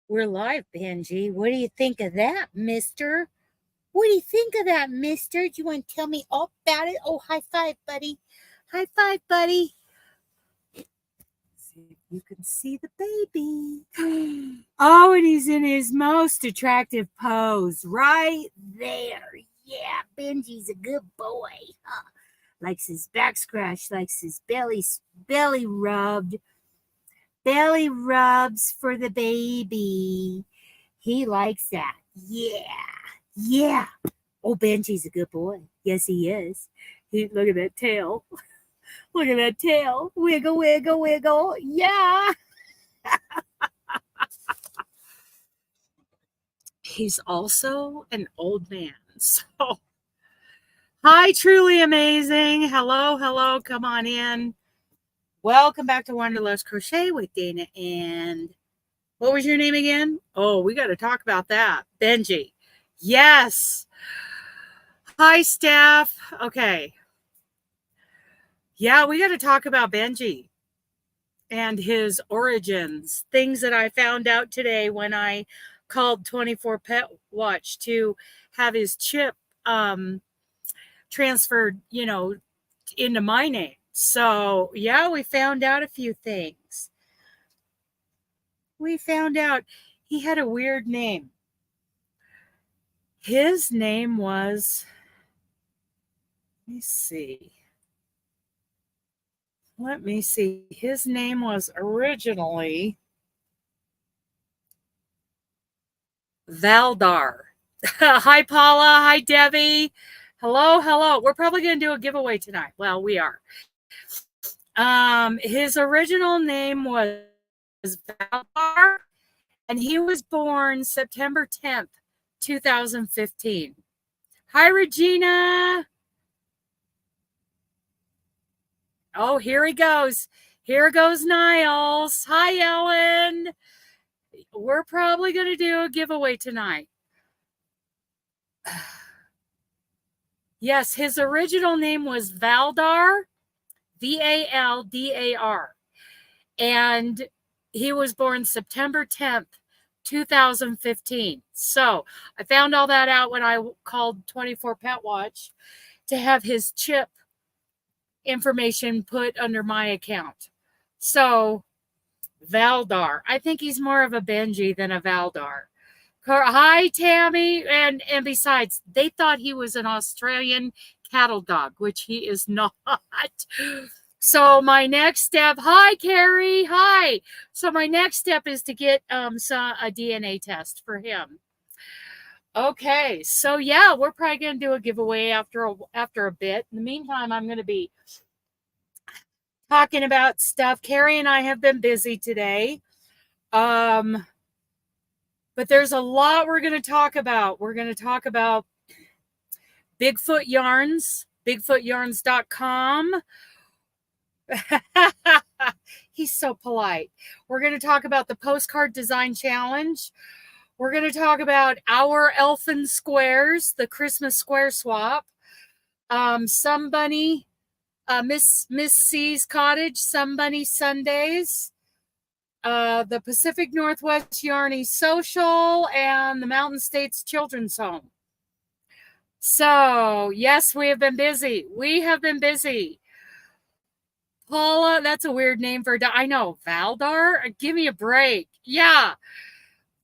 We're live, Benji. What do you think of that, mister? What do you think of that, mister? Do you want to tell me all about it? Oh, high five, buddy. High five, buddy. See if you can see the baby. Oh, and he's in his most attractive pose right there. Yeah, Benji's a good boy. Huh? Likes his back scratched, likes his belly rubbed. Belly rubs for the baby. He likes that. Yeah. Yeah. Oh, Benji's a good boy. Yes, he is. Look at that tail. Look at that tail. Wiggle, wiggle, wiggle. Yeah. He's also an old man. So, hi, truly amazing. Hello, hello. Come on in. Welcome back to Wanderlust Crochet with Dana. And what was your name again? Oh, we got to talk about that. Benji. Yes. Hi, staff. Okay. Yeah, we got to talk about Benji and his origins. Things that I found out today when I called 24 Pet Watch to have his chip transferred, into my name. So, yeah, we found out a few things. We found out he had a weird name. His name was, let me see. His name was originally Valdar. Hi, Paula. Hi, Debbie. Hello, hello. We're probably going to do a giveaway tonight. Well, we are. His original name was Valdar, and he was born September 10th, 2015. Hi, Regina. Oh, here he goes. Here goes Niles. Hi, Ellen. We're probably going to do a giveaway tonight. Yes, his original name was Valdar, Valdar. And he was born September 10th, 2015. So I found all that out when I called 24 Pet Watch to have his chip information put under my account. So Valdar. I think he's more of a Benji than a Valdar. Hi, Tammy. And besides, they thought he was an Australian cattle dog, which he is not. So my next step, hi, Carrie. Hi. So my next step is to get a DNA test for him. Okay. So yeah, we're probably going to do a giveaway after a bit. In the meantime, I'm going to be talking about stuff. Carrie and I have been busy today. But there's a lot we're going to talk about. We're going to talk about Bigfoot Yarns, BigfootYarns.com. He's so polite. We're going to talk about the Postcard Design Challenge. We're going to talk about our Elfin Squares, the Christmas Square Swap. Somebunny, Miss C's Cottage, Somebunny Sundays. The Pacific Northwest Yarny Social, and the Mountain States Children's Home. So, yes, we have been busy. We have been busy. Paula, that's a weird name for a dog. I know. Valdar? Give me a break. Yeah.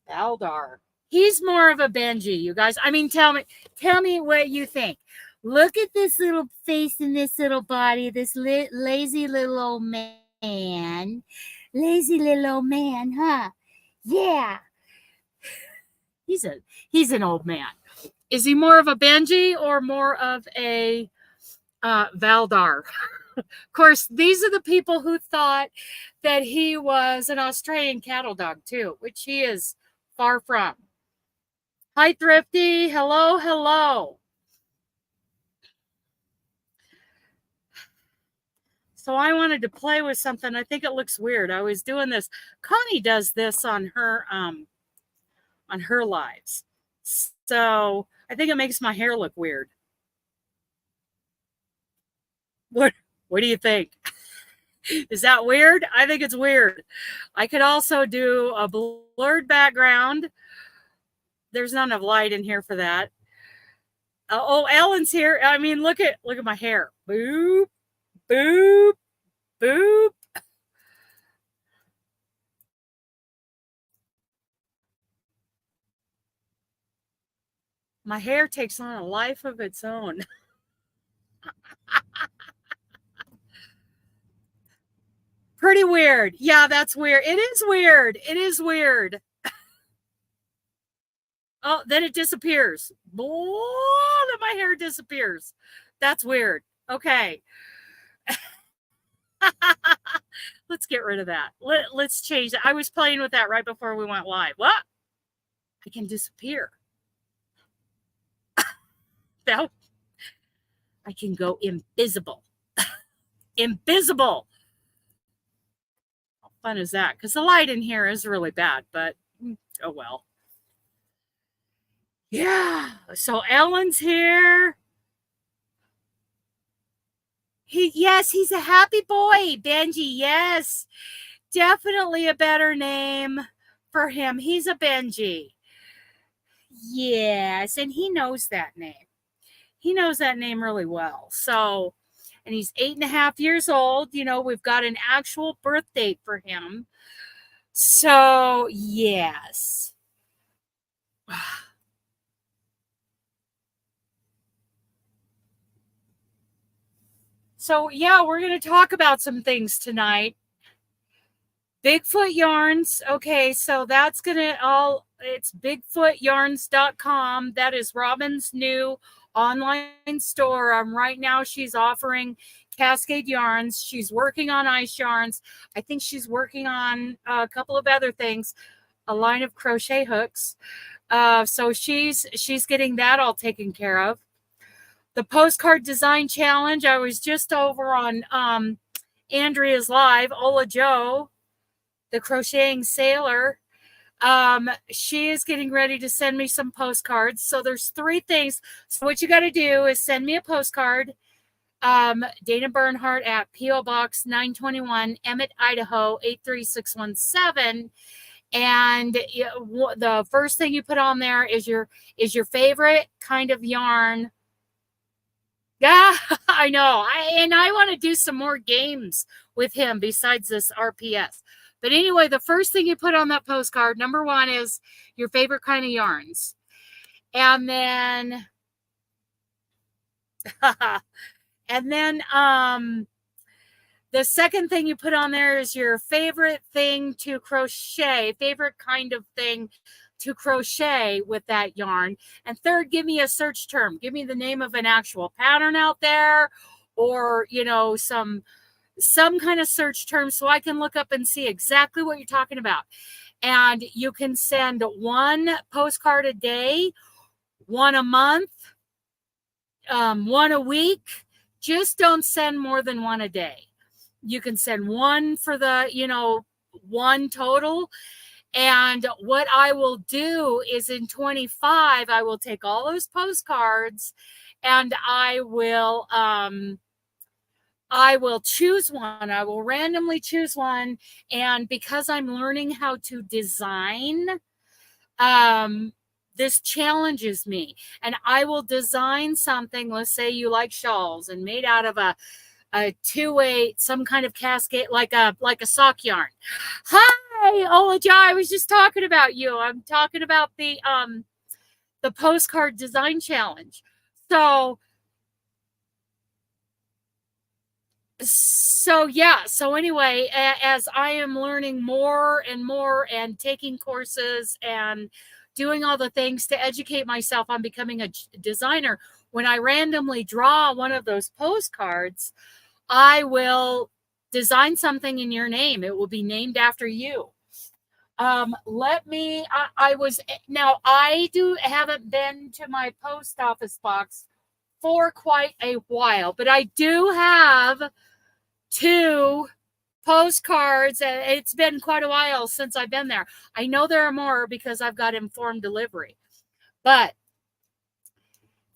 Valdar. He's more of a Benji, you guys. I mean, tell me what you think. Look at this little face and this little body, this lazy little old man. Lazy little old man, huh? Yeah. He's an old man. Is he more of a Benji or more of a Valdar? Of course, these are the people who thought that he was an Australian cattle dog too, which he is far from. Hi, Thrifty. Hello, hello. So I wanted to play with something. I think it looks weird. I was doing this. Connie does this on her lives. So I think it makes my hair look weird. What do you think? Is that weird? I think it's weird. I could also do a blurred background. There's not enough light in here for that. Oh, Ellen's here. I mean, look at my hair. Boop, boop, boop. My hair takes on a life of its own. Pretty weird. Yeah, that's weird. It is weird. It is weird. Oh, then it disappears. Oh, then my hair disappears. That's weird. Okay. Let's get rid of that. Let's change it. I was playing with that right before we went live. What? I can disappear. Now I can go invisible. Invisible. How fun is that? Because the light in here is really bad, but oh well. Yeah. So Ellen's here. Yes, he's a happy boy, Benji. Yes, definitely a better name for him. He's a Benji. Yes, and he knows that name. He knows that name really well. So, and he's 8.5 years old. You know, we've got an actual birth date for him. So, yes. So, yeah, we're going to talk about some things tonight. Bigfoot Yarns. Okay, so that's going to all, it's BigfootYarns.com. That is Robin's new online store. Right now she's offering Cascade yarns. She's working on ice yarns. I think she's working on a couple of other things, a line of crochet hooks. So she's getting that all taken care of. The postcard design challenge. I was just over on Andrea's live, Ola Joe, the crocheting sailor. She is getting ready to send me some postcards. So there's 3 things. So what you got to do is send me a postcard. Dana Bernhardt at P.O. Box 921, Emmett, Idaho 83617. And the first thing you put on there is your favorite kind of yarn. Yeah, I know. I want to do some more games with him besides this RPS. But anyway, the first thing you put on that postcard, number 1, is your favorite kind of yarns. And then the second thing you put on there is your favorite thing to crochet, favorite kind of thing to crochet with that yarn. And third, give me a search term. Give me the name of an actual pattern out there, or, you know, some kind of search term so I can look up and see exactly what you're talking about. And you can send 1 postcard a day, 1 a month, 1 a week. Just don't send more than 1 a day. You can send 1 for the, 1 total. And what I will do is in 25, I will take all those postcards and I will choose one. I will randomly choose one. And because I'm learning how to design, this challenges me. And I will design something. Let's say you like shawls and made out of a 2/8, some kind of cascade, like a sock yarn. Hi, Olaja, I was just talking about you. I'm talking about the postcard design challenge. So yeah. So anyway, as I am learning more and more and taking courses and doing all the things to educate myself on becoming a designer, when I randomly draw one of those postcards, I will design something in your name. It will be named after you. I haven't been to my post office box for quite a while, but I do have 2 postcards. It's been quite a while since I've been there. I know there are more because I've got informed delivery, but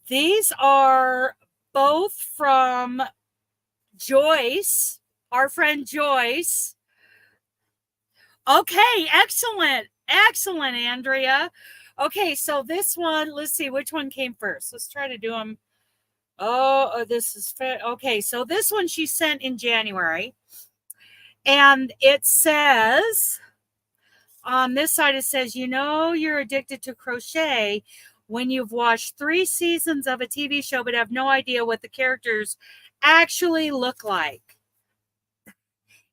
these are both from Joyce. our friend Joyce. Okay, excellent. Excellent, Andrea. Okay, so this one, let's see which one came first. Let's try to do them. Oh, this is okay. So this one she sent in January. And it says, on this side, it says, you know, you're addicted to crochet when you've watched 3 seasons of a TV show but have no idea what the characters actually look like.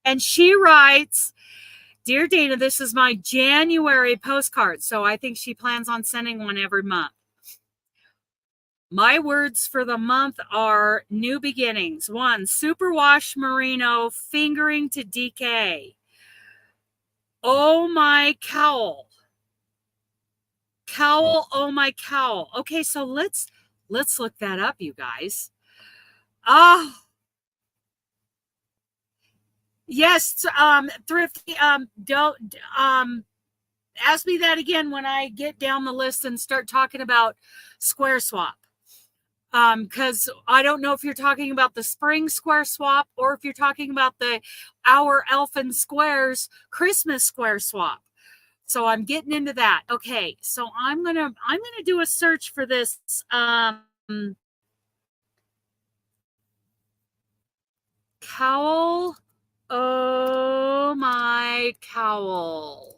And she writes, Dear Dana, this is my January postcard. So I think she plans on sending one every month. My words for the month are new beginnings. 1, superwash merino fingering to decay. Oh my cowl. Cowl, oh my cowl. Okay, so let's look that up, you guys. Oh. Yes, Thrifty, don't ask me that again when I get down the list and start talking about Square Swap. Because I don't know if you're talking about the spring square swap or if you're talking about our Elfin Squares Christmas square swap. So I'm getting into that. Okay, so I'm gonna do a search for this. Cowl. Oh my cowl.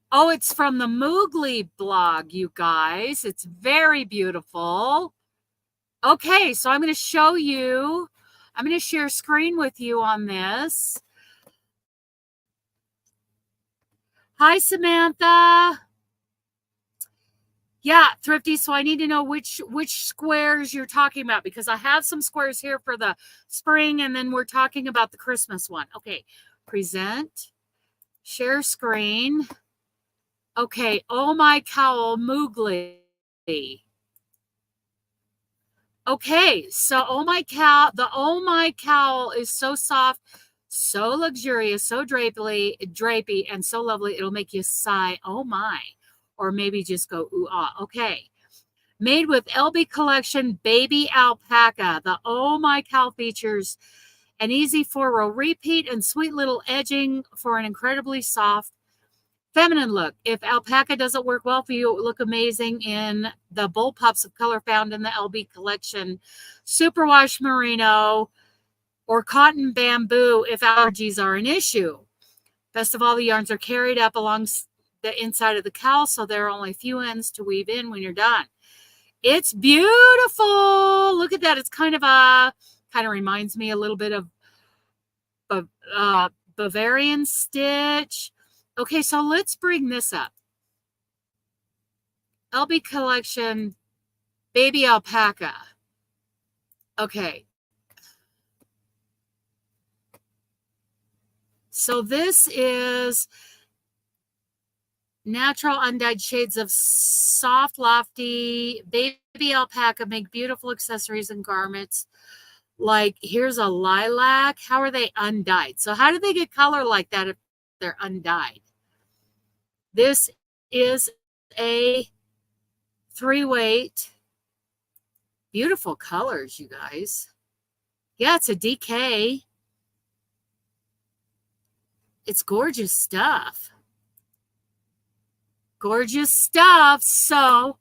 Oh, it's from the Moogly blog, you guys. It's very beautiful. Okay, so I'm going to show you. I'm going to share screen with you on this. Hi, Samantha. Yeah, Thrifty. So I need to know which squares you're talking about because I have some squares here for the spring, and then we're talking about the Christmas one. Okay, present, share screen. Okay, oh my cowl, Moogly. Okay, so the oh my cowl is so soft, so luxurious, so drapey, and so lovely. It'll make you sigh, oh my, or maybe just go ooh ah. Okay, made with LB Collection Baby Alpaca. The oh my cowl features an easy 4-row repeat and sweet little edging for an incredibly soft feminine look. If alpaca doesn't work well for you, it will look amazing in the bold pops of color found in the LB Collection Superwash Merino or Cotton Bamboo if allergies are an issue. Best of all, the yarns are carried up along the inside of the cowl, so there are only a few ends to weave in when you're done. It's beautiful. Look at that. It's kind of reminds me a little bit of Bavarian stitch. Okay, so let's bring this up. LB Collection Baby Alpaca. Okay. So this is natural undyed shades of soft, lofty baby alpaca. Make beautiful accessories and garments. Like, here's a lilac. How are they undyed? So how do they get color like that if they're undyed? This is a 3-weight. Beautiful colors, you guys. Yeah, it's a DK. It's gorgeous stuff. Gorgeous stuff. So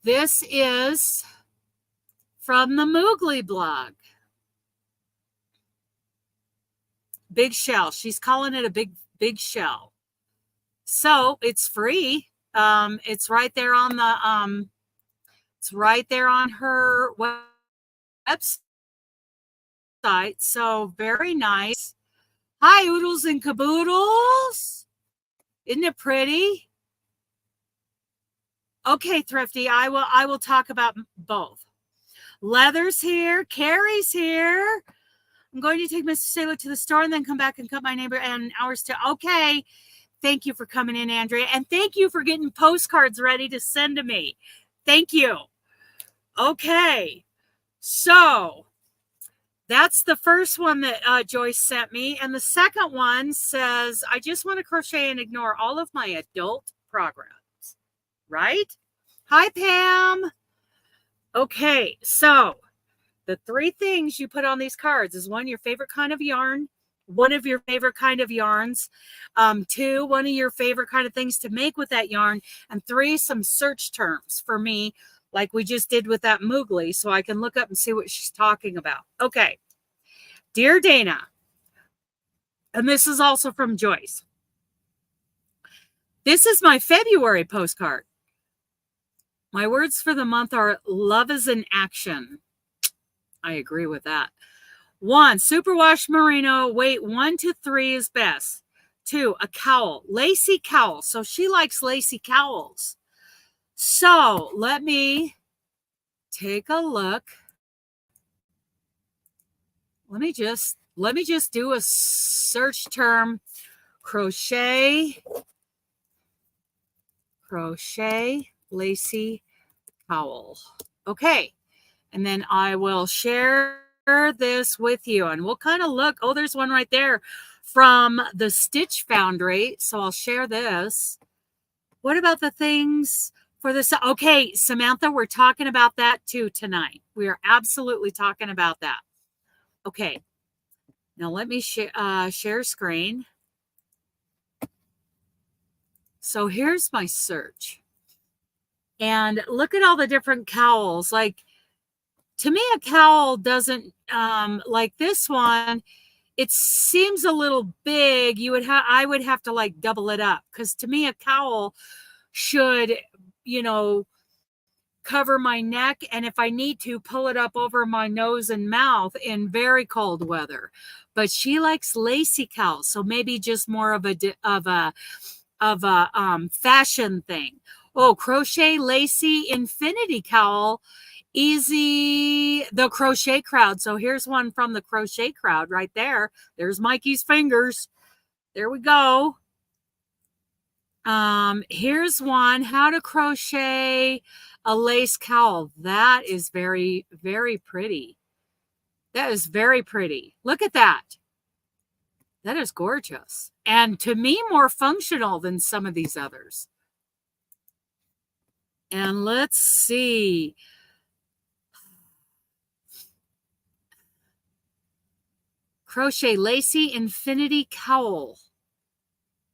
this is from the Moogly blog. Big shell. She's calling it a big shell. So it's free. It's right there on the it's right there on her website. So very nice. Hi, oodles and caboodles. Isn't it pretty? Okay, Thrifty. I will talk about both. Leather's here. Carrie's here. I'm going to take Mr. Sailor to the store and then come back and cut my neighbor and ours too. Okay. Thank you for coming in, Andrea. And thank you for getting postcards ready to send to me. Thank you. Okay. So that's the first one that Joyce sent me. And the second one says, I just want to crochet and ignore all of my adult programs. Right? Hi, Pam. Okay. So The 3 things you put on these cards is 1, your favorite kind of yarn, 1 of your favorite kind of yarns, 2, 1 of your favorite kind of things to make with that yarn, and 3, some search terms for me, like we just did with that Moogly, so I can look up and see what she's talking about. Okay. Dear Dana, and this is also from Joyce. This is my February postcard. My words for the month are love is in action. I agree with that. 1, superwash merino. Weight 1 to 3 is best. 2, a cowl, lacy cowl. So she likes lacy cowls. So let me take a look. Let me just do a search term. Crochet lacy cowl. Okay. And then I will share this with you and we'll kind of look. Oh, there's one right there from the Stitch Foundry. So I'll share this. What about the things for this? Okay, Samantha, we're talking about that too tonight. We are absolutely talking about that. Okay. Now let me share screen. So here's my search. And look at all the different cowls. Like, to me, a cowl doesn't, like this one, it seems a little big. I would have to like double it up, because to me, a cowl should, cover my neck, and if I need to, pull it up over my nose and mouth in very cold weather. But she likes lacy cowls, so maybe just more of a fashion thing. Oh, crochet lacy infinity cowl. Easy, the crochet crowd. So here's one from the crochet crowd right there. There's Mikey's fingers. There we go. Here's one, how to crochet a lace cowl. That is very, very pretty. That is very pretty. Look at that. That is gorgeous. And to me, more functional than some of these others. And let's see. Crochet lacy infinity cowl.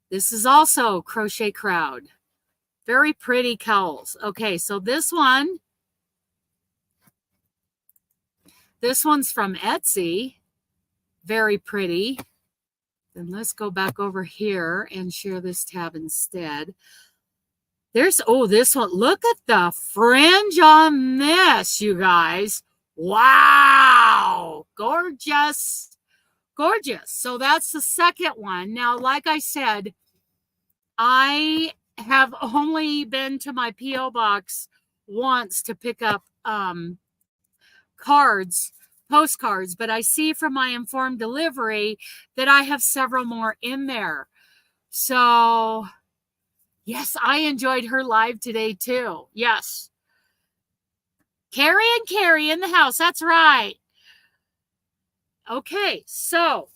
This is also crochet crowd. Very pretty cowls. Okay, so this one's from Etsy. Very pretty. Then let's go back over here and share this tab instead. This one. Look at the fringe on this, you guys. Wow. Gorgeous. Gorgeous. So that's the second one. Now, like I said, I have only been to my P.O. box once to pick up postcards, but I see from my informed delivery that I have several more in there. So, yes, I enjoyed her live today too. Yes. Carrie in the house. That's right. Okay, so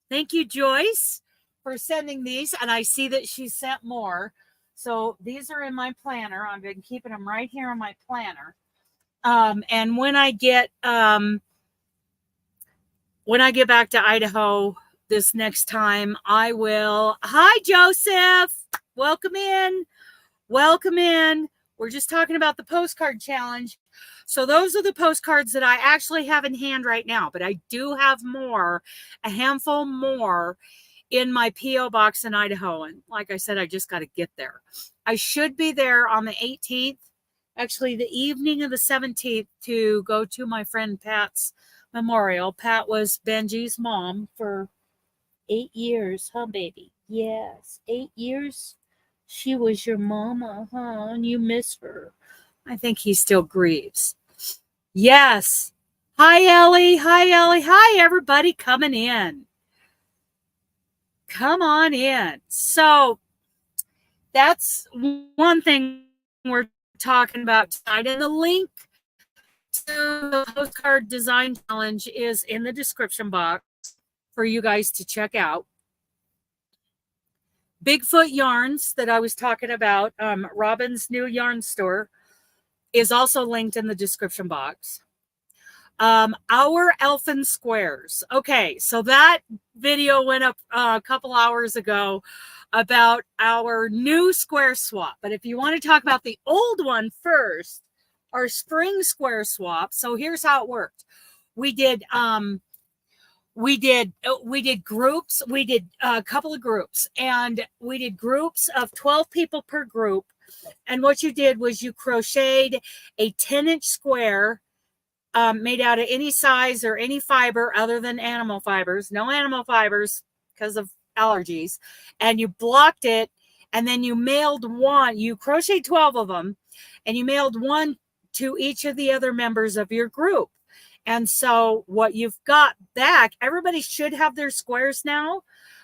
thank you, Joyce, for sending these. And I see that she sent more. So these are in my planner. I've been keeping them right here in my planner. And when I get back to Idaho this next time, I will. Hi, Joseph. Welcome in. Welcome in. We're just talking about the postcard challenge. So those are the postcards that I actually have in hand right now, but I do have more, a handful more in my P.O. box in Idaho. And like I said, I just got to get there. I should be there on the 18th, actually the evening of the 17th, to go to my friend Pat's memorial. Pat was Benji's mom for 8 years, huh, baby? Yes, 8 years. She was your mama, huh? And you miss her. I think he still grieves. Yes. Hi, Ellie. Hi, Ellie. Hi, everybody coming in. Come on in. So that's one thing we're talking about tonight. And the link to the postcard design challenge is in the description box for you guys to check out. Bigfoot Yarns that I was talking about, Robin's new yarn store, is also linked in the description box. Our Elfin Squares. Okay, so that video went up a couple hours ago about our new square swap. But if you want to talk about the old one first, our spring square swap. So here's how it worked. We did groups. We did a couple of groups, and we did groups of 12 people per group. And what you did was you crocheted a 10-inch square made out of any size or any fiber other than animal fibers. No animal fibers because of allergies. And you blocked it, and then you mailed one. You crocheted 12 of them, and you mailed one to each of the other members of your group. And so what you've got back, everybody should have their squares now.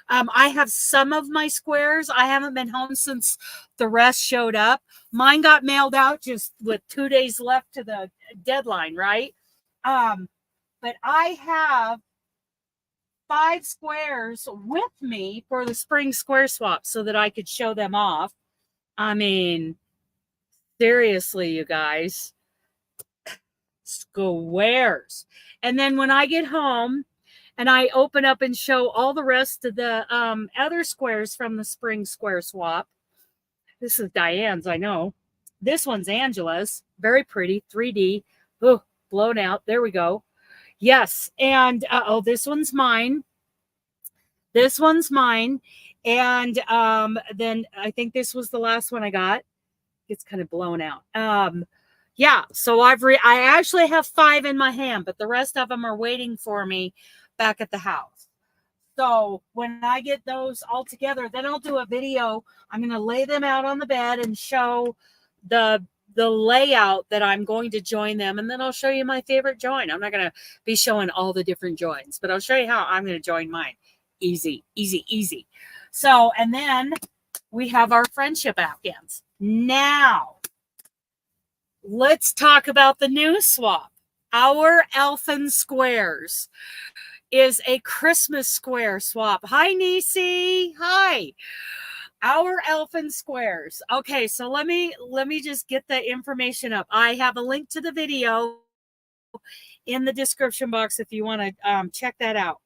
I have some of my squares. I haven't been home since the rest showed up. Mine got mailed out just with 2 days left to the deadline, right? But I have 5 squares with me for the spring square swap so that I could show them off. I mean, seriously, you guys. Squares. And then when I get home and I open up and show all the rest of the other squares from the spring square swap. This is Diane's, I know. This one's Angela's. Very pretty. 3D. Oh, blown out. There we go. Yes. And oh, this one's mine. This one's mine. And then I think this was the last one I got. It's kind of blown out. Yeah, so I actually have 5 in my hand, but the rest of them are waiting for me back at the house. So when I get those all together, then I'll do a video. I'm going to lay them out on the bed and show the layout that I'm going to join them, and then I'll show you my favorite join. I'm not going to be showing all the different joins, but I'll show you how I'm going to join mine. Easy, easy, easy. So, and then we have our friendship afghans. Now, let's talk about the new swap. Our Elfin Squares is a Christmas square swap. Hi, Nisi. Hi. Our Elfin Squares. Okay, so let me just get the information up. I have a link to the video in the description box if you want to check that out.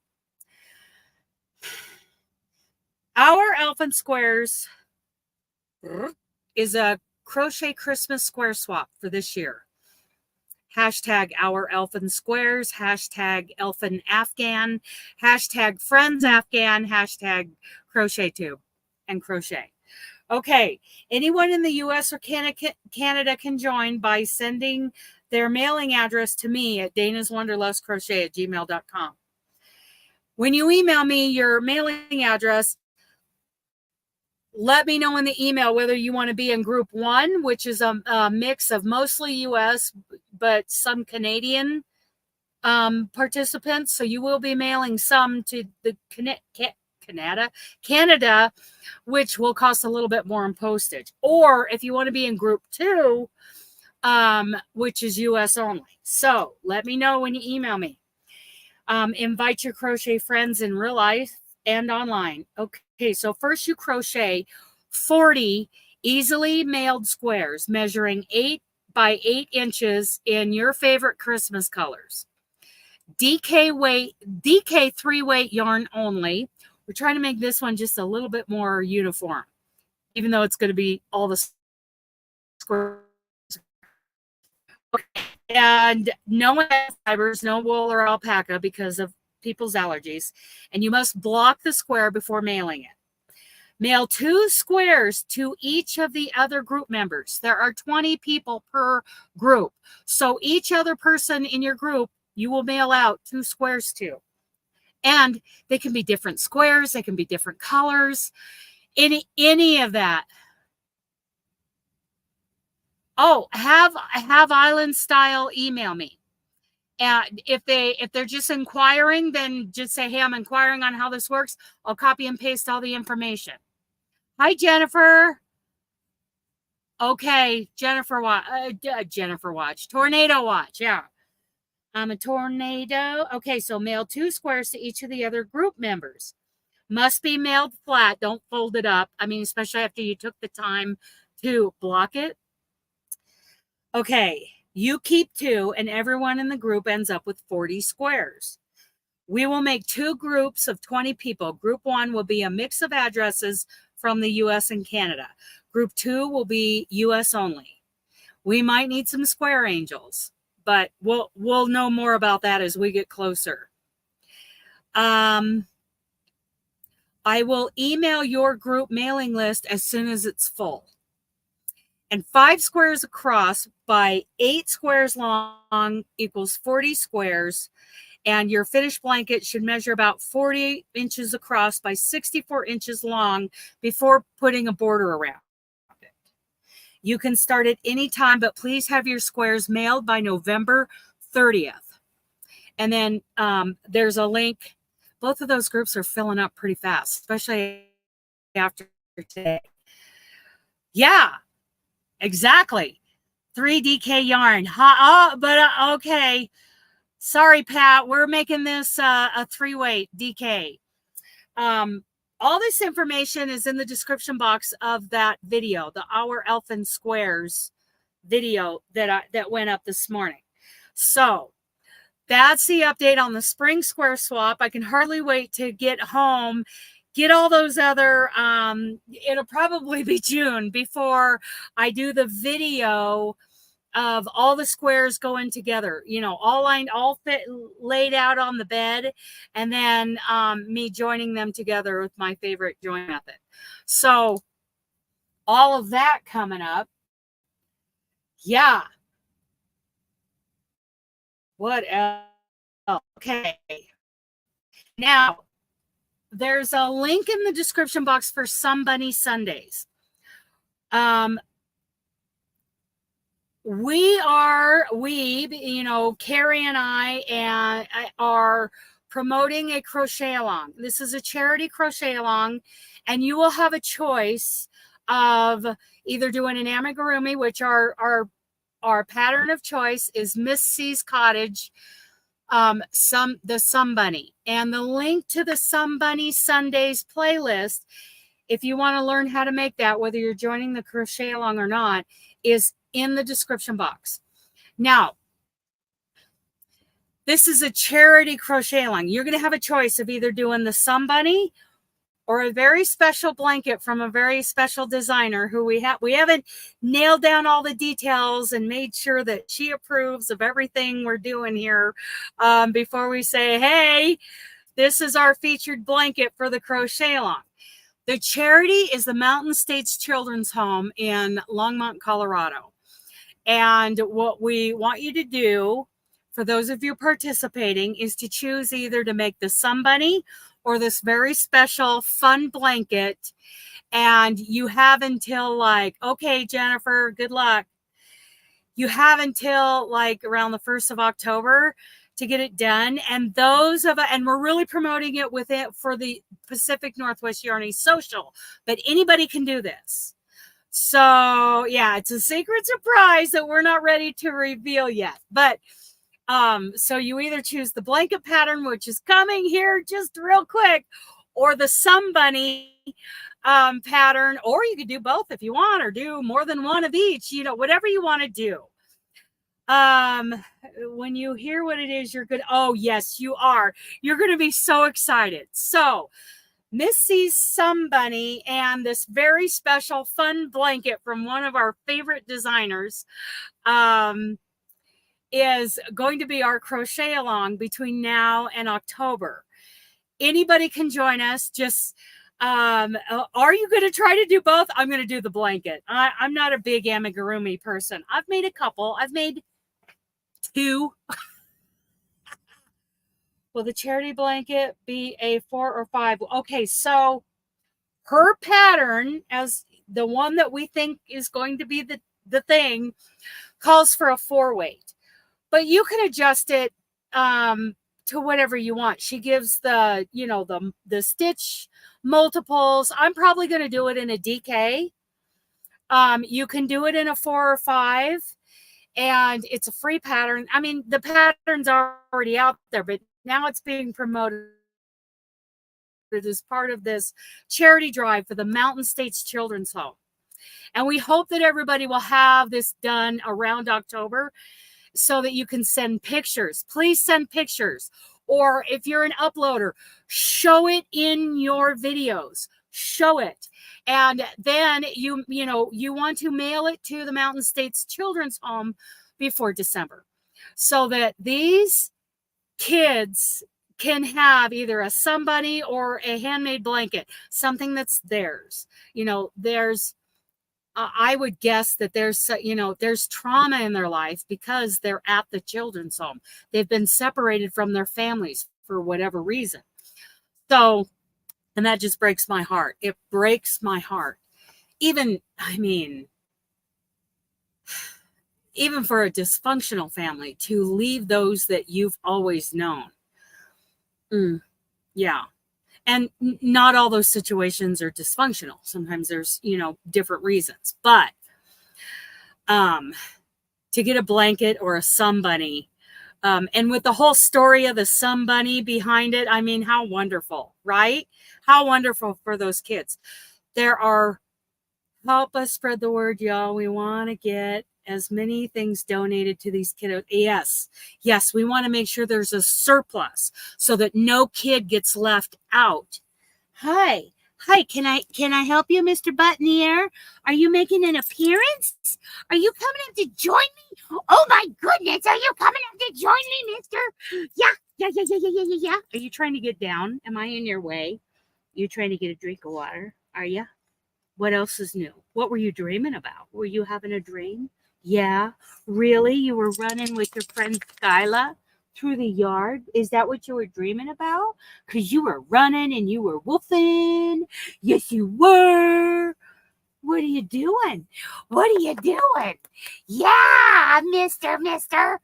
Our Elfin Squares is a crochet Christmas square swap for this year. Hashtag our Elfin Squares, hashtag Elfin Afghan, hashtag Friends Afghan, hashtag Crochet Tube and crochet. Okay, anyone in the US or Canada can join by sending their mailing address to me at DanasWanderlustCrochet@gmail.com. When you email me your mailing address, let me know in the email whether you want to be in group 1, which is a mix of mostly US, but some Canadian participants. So you will be mailing some to the Canada, which will cost a little bit more in postage. Or if you want to be in group 2, which is US only. So let me know when you email me. Invite your crochet friends in real life and online. Okay, so first you crochet 40 easily mailed squares measuring 8 by 8 inches in your favorite Christmas colors. DK 3-weight yarn only. We're trying to make this one just a little bit more uniform, even though it's going to be all the squares. Okay. And no fibers, no wool or alpaca because of people's allergies. And you must block the square before mailing it. Mail 2 squares to each of the other group members. There are 20 people per group. So each other person in your group, you will mail out 2 squares to. And they can be different squares. They can be different colors. Any of that. Oh, have Island Style email me. And if they're just inquiring, then just say, hey, I'm inquiring on how this works. I'll copy and paste all the information. Hi, Jennifer. Okay, Jennifer Watch. Tornado Watch, yeah. I'm a tornado. Okay, so mail 2 squares to each of the other group members. Must be mailed flat. Don't fold it up. I mean, especially after you took the time to block it. Okay. You keep 2, and everyone in the group ends up with 40 squares. We will make 2 groups of 20 people. Group 1 will be a mix of addresses from the US and Canada. Group 2 will be US only. We might need some square angels, but we'll know more about that as we get closer. I will email your group mailing list as soon as it's full. And 5 squares across by 8 squares long equals 40 squares. And your finished blanket should measure about 40 inches across by 64 inches long before putting a border around it. You can start at any time, but please have your squares mailed by November 30th. And then there's a link. Both of those groups are filling up pretty fast, especially after today. Yeah, exactly. 3DK yarn. Okay. Sorry, Pat. We're making this a 3-weight DK. All this information is in the description box of that video, the Our Elfin Squares video that went up this morning. So that's the update on the spring square swap. I can hardly wait to get home, get all those other, it'll probably be June before I do the video of all the squares going together, you know, all lined, all fit, laid out on the bed, and then me joining them together with my favorite join method. So all of that coming up. Yeah. What else? Okay. Now, there's a link in the description box for Somebunny Sundays. Carrie and I are promoting a crochet along. This is a charity crochet along, and you will have a choice of either doing an amigurumi, which our pattern of choice is Miss C's Cottage, the Somebunny, and the link to the Somebunny Sundays playlist, if you want to learn how to make that, whether you're joining the crochet along or not, is in the description box. Now, this is a charity crochet along. You're going to have a choice of either doing the Somebunny or a very special blanket from a very special designer who we haven't nailed down all the details and made sure that she approves of everything we're doing here before we say, hey, this is our featured blanket for the crochet along. The charity is the Mountain States Children's Home in Longmont, Colorado. And what we want you to do, for those of you participating, is to choose either to make the Somebunny or this very special fun blanket. And you have until okay, Jennifer, good luck. You have until around the 1st of October to get it done. And we're really promoting it for the Pacific Northwest Yarny Social, but anybody can do this. So yeah, it's a secret surprise that we're not ready to reveal yet. But so you either choose the blanket pattern, which is coming here just real quick, or the Somebunny pattern, or you could do both if you want, or do more than one of each, whatever you want to do. When you hear what it is, you're good. Oh, yes, you are. You're going to be so excited. So Missy's Somebunny and this very special fun blanket from one of our favorite designers is going to be our crochet along between now and October. Anybody can join us. Just are you going to try to do both? I'm going to do the blanket. I'm not a big amigurumi person. I've made a couple. I've made 2. Will the charity blanket be a 4 or 5? Okay, so her pattern, as the one that we think is going to be the thing, calls for a 4-weight. But you can adjust it to whatever you want. She gives the stitch multiples. I'm probably going to do it in a DK. You can do it in a 4 or 5. And it's a free pattern. I mean, the pattern's already out there, but now it's being promoted as part of this charity drive for the Mountain States Children's Home. And we hope that everybody will have this done around October. so that you can send pictures. Please send pictures. Or if you're an uploader, show it in your videos. Show it. And then you want to mail it to the Mountain States Children's Home before December, so that these kids can have either a Somebunny or a handmade blanket, something that's theirs. I would guess that there's trauma in their life because they're at the children's home. They've been separated from their families for whatever reason. So, and that just breaks my heart. It breaks my heart. Even for a dysfunctional family to leave those that you've always known. Yeah. And not all those situations are dysfunctional. Sometimes there's, different reasons. But to get a blanket or a Somebunny, and with the whole story of the Somebunny behind it, how wonderful, right? How wonderful for those kids. Help us spread the word, y'all. We want to get as many things donated to these kiddos. Yes, we want to make sure there's a surplus so that no kid gets left out. Hi, can I help you, Mr. Button-Ear? Are you making an appearance? Are you coming up to join me? Oh my goodness, are you coming up to join me, mister? Yeah. Are you trying to get down? Am I in your way? You trying to get a drink of water? Are you? What else is new? What were you dreaming about? Were you having a dream? Yeah, really? You were running with your friend Skyla through the yard? Is that what you were dreaming about? Because you were running and you were woofing. Yes, you were. What are you doing? What are you doing? Yeah, mister.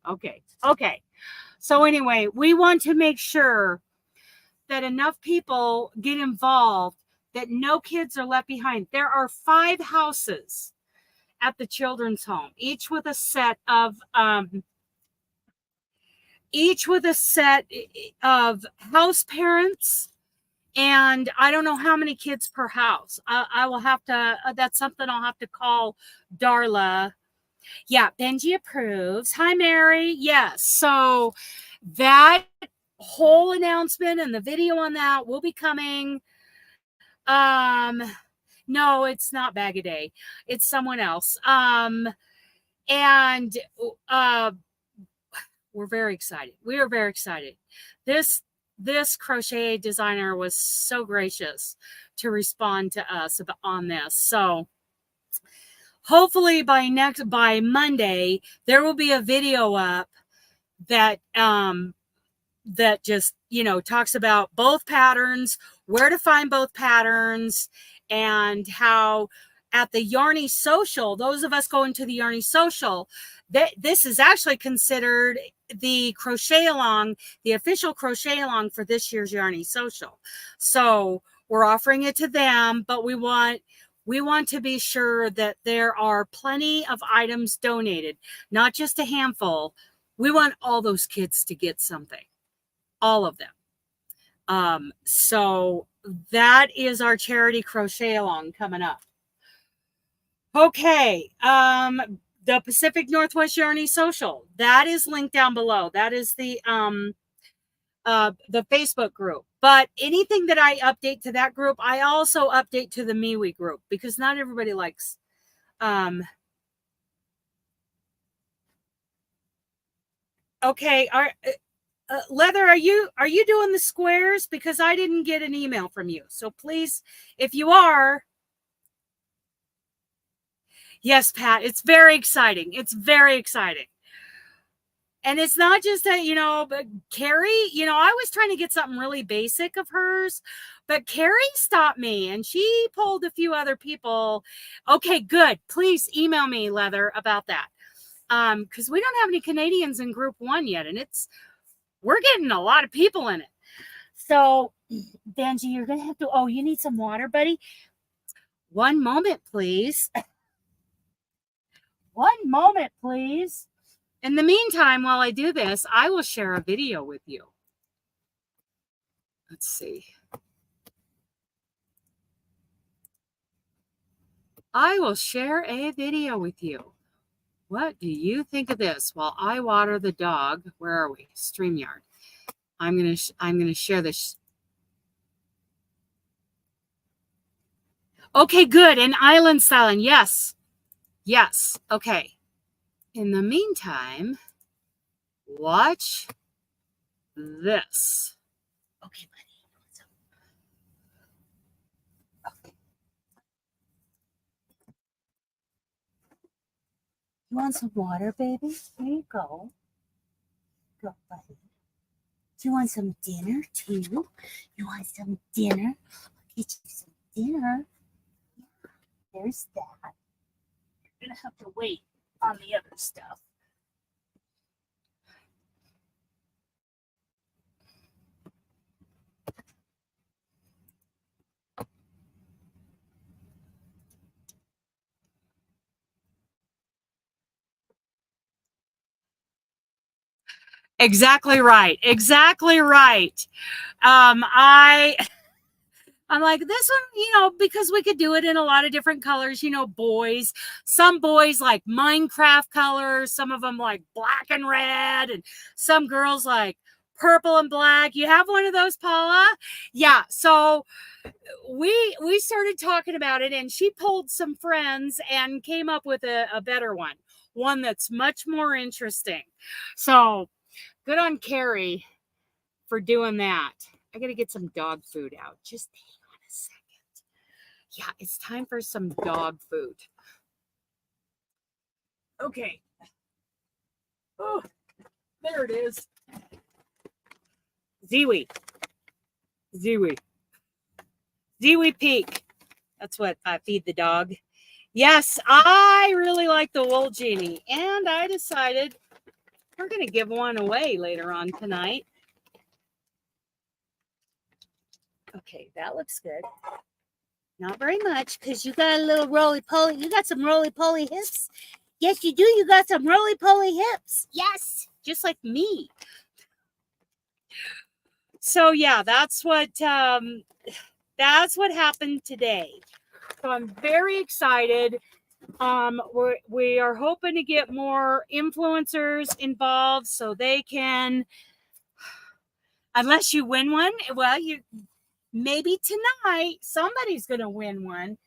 Okay. So anyway, we want to make sure that enough people get involved that no kids are left behind. There are 5 houses at the children's home, each with a set of house parents, and I don't know how many kids per house. I will have to, that's something I'll have to call Darla. Yeah, Benji approves. Hi, Mary. Yes. So that whole announcement and the video on that will be coming. No, it's not Bag a Day. It's someone else. And we're very excited. We are very excited. This crochet designer was so gracious to respond to us on this. So hopefully by Monday, there will be a video up that just, talks about both patterns, where to find both patterns, and how at the Yarny Social, those of us going to the Yarny Social, this is actually considered the crochet along, the official crochet along for this year's Yarny Social. So we're offering it to them, but we want to be sure that there are plenty of items donated, not just a handful. We want all those kids to get something, all of them. So that is our charity crochet along coming up. Okay. The Pacific Northwest Yarny Social, that is linked down below. That is the Facebook group. But anything that I update to that group, I also update to the MeWe group, because not everybody likes okay, Leather, are you doing the squares? Because I didn't get an email from you. So please, if you are. Yes, Pat, it's very exciting. It's very exciting. And it's not just that, but Carrie, I was trying to get something really basic of hers, but Carrie stopped me and she pulled a few other people. Okay, good. Please email me, Leather, about that. Because we don't have any Canadians in group 1 yet, and we're getting a lot of people in it. So, Benji, you're going to have to, you need some water, buddy? One moment, please. One moment, please. In the meantime, while I do this, I will share a video with you. Let's see. I will share a video with you. What do you think of this? While I water the dog, where are we? StreamYard. I'm gonna share this. Okay, good. And island styling. Yes. Yes. Okay. In the meantime, watch this. Okay, buddy. Okay. You want some water, baby? Here you go. Go, buddy. Do you want some dinner too? You want some dinner? I'll get you some dinner. There's that. You're gonna have to wait on the other stuff. Exactly right. Exactly right. I'm like, this one, because we could do it in a lot of different colors, boys. Some boys like Minecraft colors, some of them like black and red, and some girls like purple and black. You have one of those, Paula? Yeah. So we started talking about it, and she pulled some friends and came up with a better one that's much more interesting. So good on Carrie for doing that. I got to get some dog food out. Just hang on a second. Yeah, it's time for some dog food. Okay. Oh, there it is. Ziwi. Ziwi Peak. That's what I feed the dog. Yes, I really like the wool Jeanie, and I decided we're going to give one away later on tonight. Okay, that looks good. Not very much, because you got a little roly-poly. You got some roly-poly hips. Yes, you do. You got some roly-poly hips. Yes, just like me. So, yeah, that's what happened today. So I'm very excited. We are hoping to get more influencers involved so they can, unless you win one, well, maybe tonight somebody's going to win one.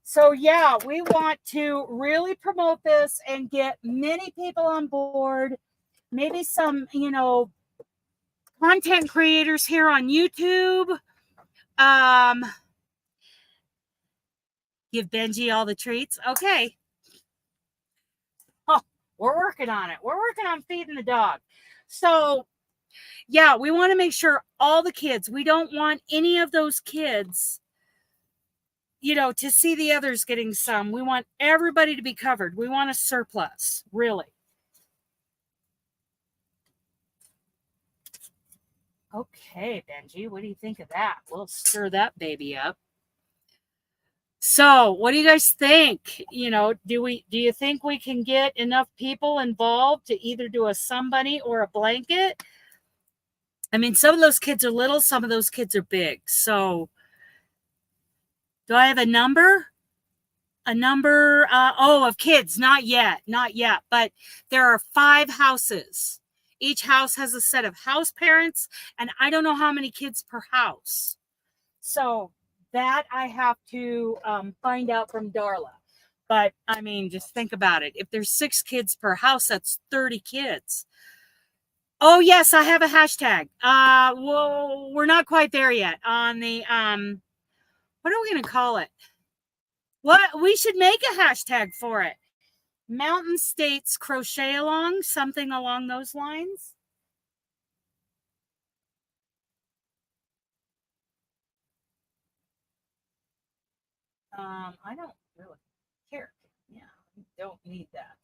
So yeah, we want to really promote this and get many people on board. Maybe some, content creators here on YouTube. Give Benji all the treats. Okay. Oh, we're working on it. We're working on feeding the dog. So yeah, we want to make sure all the kids, we don't want any of those kids, to see the others getting some. We want everybody to be covered. We want a surplus, really. Okay, Benji, what do you think of that? We'll stir that baby up. So, what do you guys think? Do you think we can get enough people involved to either do a Somebunny or a blanket? I mean, some of those kids are little, some of those kids are big. So, do I have a number? Of kids. Not yet. But there are 5 houses. Each house has a set of house parents, and I don't know how many kids per house. So that I have to find out from Darla. But I mean, just think about it. If there's 6 kids per house, that's 30 kids. Oh yes, I have a hashtag. Well, we're not quite there yet on the what are we going to call it? What we should make a hashtag for it. Mountain States Crochet Along, something along those lines. I don't really care. Yeah, I don't need that.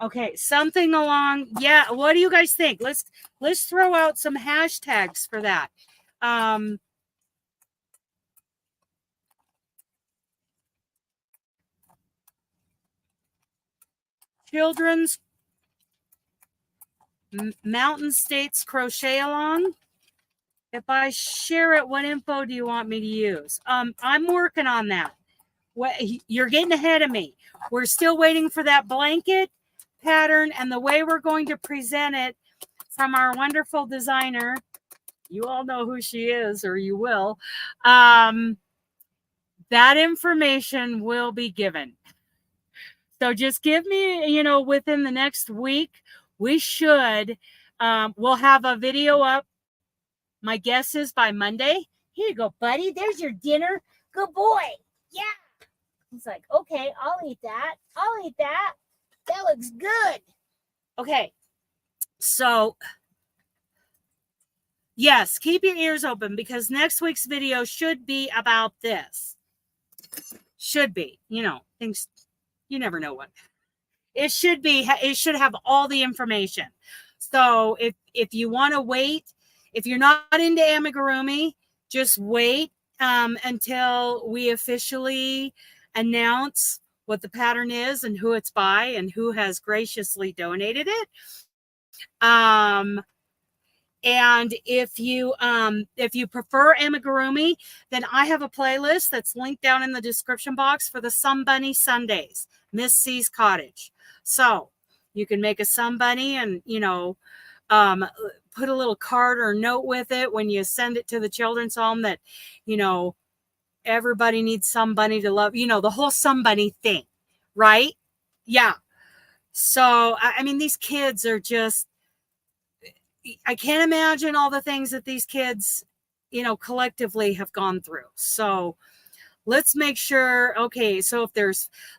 Okay, something along. Yeah, what do you guys think? Let's throw out some hashtags for that. Children's Mountain States Crochet Along. If I share it, what info do you want me to use? I'm working on that. You're getting ahead of me. We're still waiting for that blanket pattern, and the way we're going to present it from our wonderful designer, you all know who she is, or you will, that information will be given. So just give me, within the next week, we should, we'll have a video up. My guess is by Monday. Here you go, buddy. There's your dinner. Good boy. Yeah. He's like, okay, I'll eat that. I'll eat that. That looks good. Okay. So, yes, keep your ears open because next week's video should be about this. Should be, things, you never know what. It should be, it should have all the information. So if you want to wait, if you're not into amigurumi, just wait until we officially announce what the pattern is and who it's by and who has graciously donated it. And if you prefer amigurumi, then I have a playlist that's linked down in the description box for the Somebunny Sundays, Miss C's Cottage. So you can make a Somebunny and, put a little card or note with it when you send it to the children's home that, everybody needs somebody to love, the whole Somebunny thing, right? Yeah. So, I mean, these kids are just, I can't imagine all the things that these kids, collectively have gone through. So let's make sure. Okay. So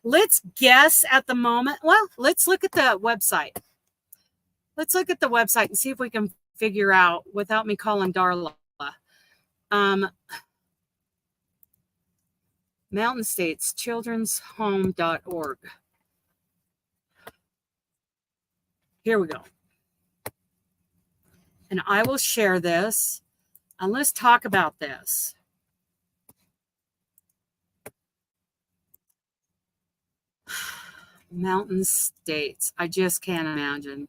let's guess at the moment. Well, let's look at the website. Let's look at the website and see if we can figure out without me calling Darla. Mountain States children'shome.org. Here we go. And I will share this and let's talk about this. Mountain States. I just can't imagine.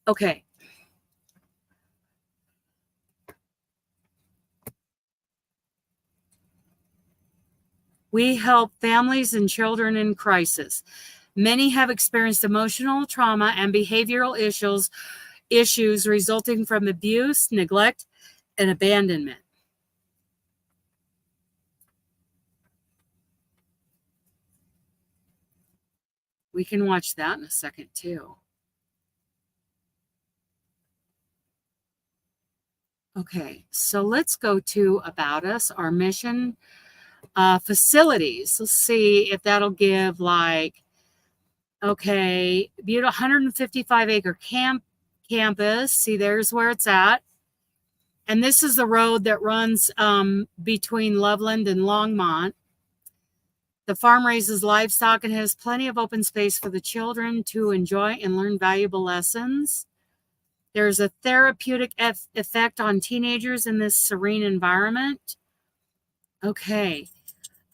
Okay. We help families and children in crisis. Many have experienced emotional trauma and behavioral issues resulting from abuse, neglect, and abandonment. We can watch that in a second too. Okay, so let's go to About Us, our mission, facilities. Let's see if that'll give okay, beautiful 155-acre campus. See, there's where it's at. And this is the road that runs between Loveland and Longmont. The farm raises livestock and has plenty of open space for the children to enjoy and learn valuable lessons. There's a therapeutic effect on teenagers in this serene environment. Okay.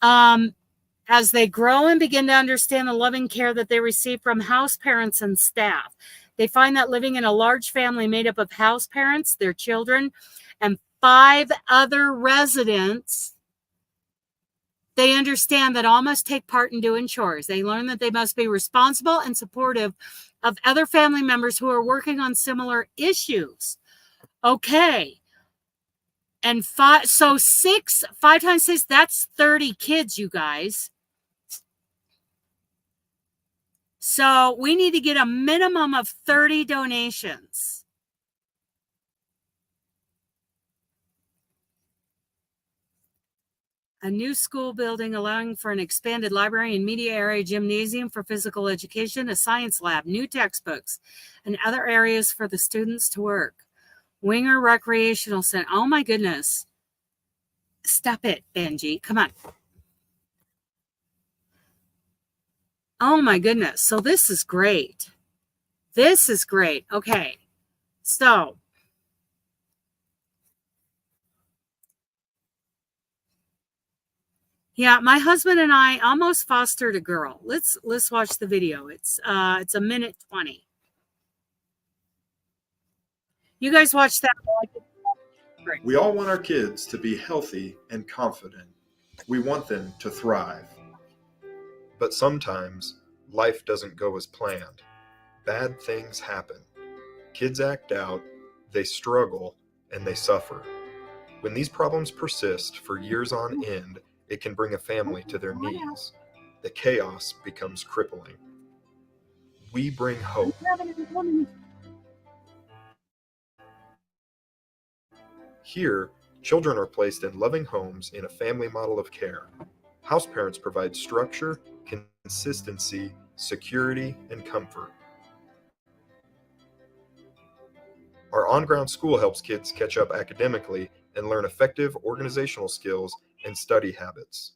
As they grow and begin to understand the loving care that they receive from house parents and staff, they find that living in a large family made up of house parents, their children, and 5 other residents, they understand that all must take part in doing chores. They learn that they must be responsible and supportive of other family members who are working on similar issues. Okay. And 5 times 6, that's 30 kids, you guys. So we need to get a minimum of 30 donations. A new school building allowing for an expanded library and media area, gymnasium for physical education, a science lab, new textbooks, and other areas for the students to work. Winger Recreational Center. Oh my goodness. Stop it, Benji. Come on. Oh my goodness. So this is great. This is great. Okay. So yeah, my husband and I almost fostered a girl. Let's watch the video. It's a minute 20. You guys watch that. We all want our kids to be healthy and confident. We want them to thrive. But sometimes life doesn't go as planned. Bad things happen. Kids act out, they struggle, and they suffer. When these problems persist for years on end, it can bring a family to their knees. The chaos becomes crippling. We bring hope. Here, children are placed in loving homes in a family model of care. House parents provide structure, consistency, security, and comfort. Our on ground school helps kids catch up academically and learn effective organizational skills and study habits.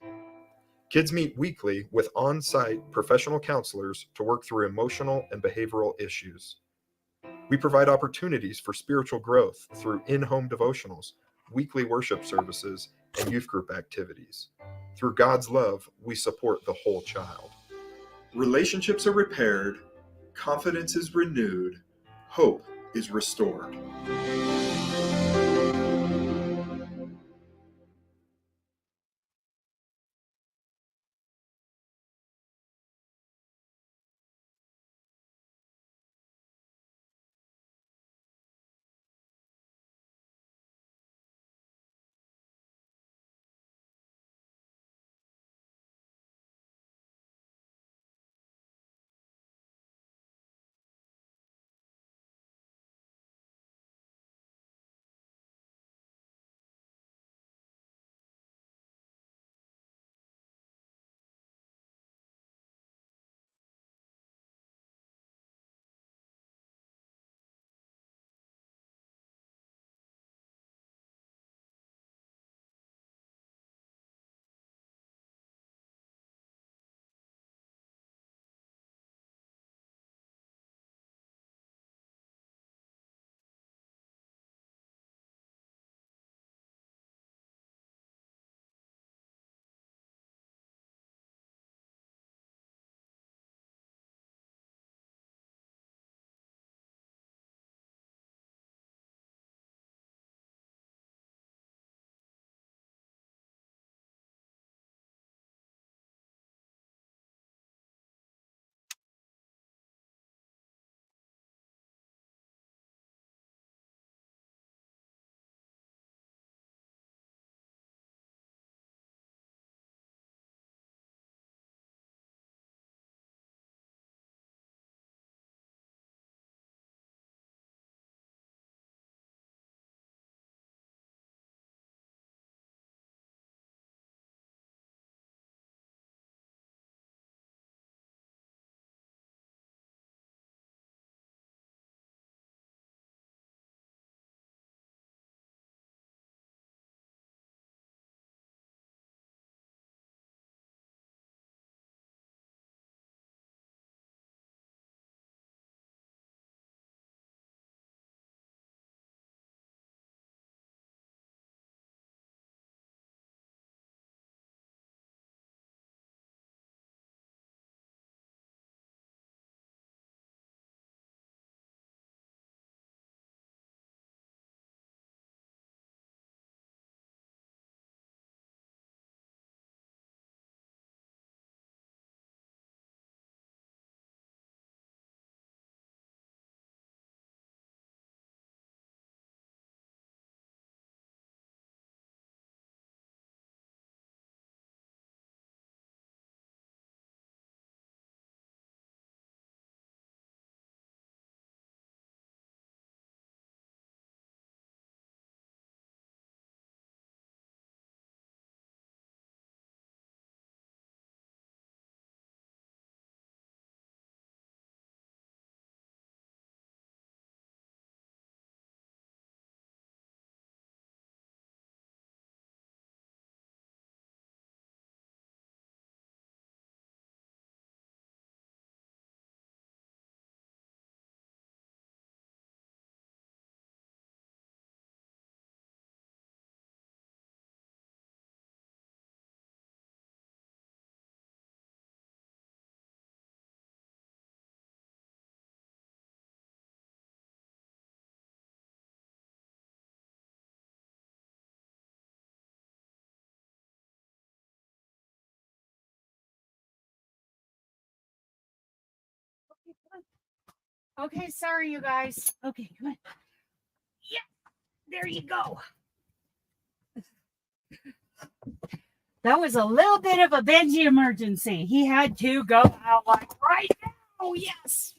Kids meet weekly with on site professional counselors to work through emotional and behavioral issues. We provide opportunities for spiritual growth through in home devotionals, weekly worship services, and youth group activities. Through God's love, we support the whole child. Relationships are repaired, confidence is renewed, hope is restored. Okay, sorry, you guys. Okay, come on. Yeah, there you go. That was a little bit of a Benji emergency. He had to go out like right now. Oh, yes.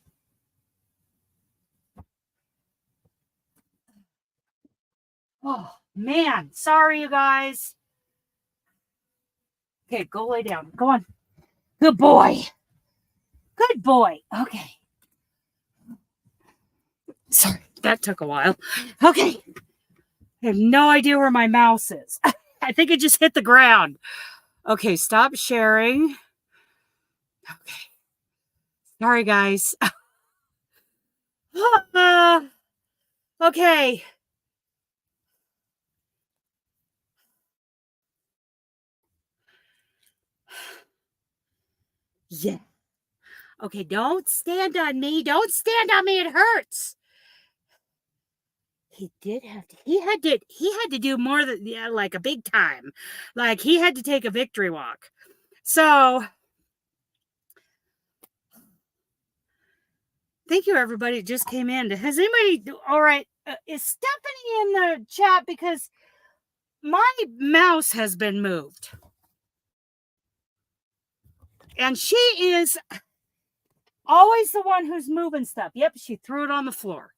Oh, man. Sorry, you guys. Okay, go lay down. Go on. Good boy. Good boy. Okay. Sorry, that took a while. Okay. I have no idea where my mouse is. I think it just hit the ground. Okay, stop sharing. Okay. Sorry, guys. Okay. Yeah. Okay, don't stand on me. Don't stand on me. It hurts. He had to do more than, yeah, like a big time. Like he had to take a victory walk. So thank you, everybody that just came in. Has anybody, all right, is Stephanie in the chat? Because my mouse has been moved. And she is always the one who's moving stuff. Yep, she threw it on the floor.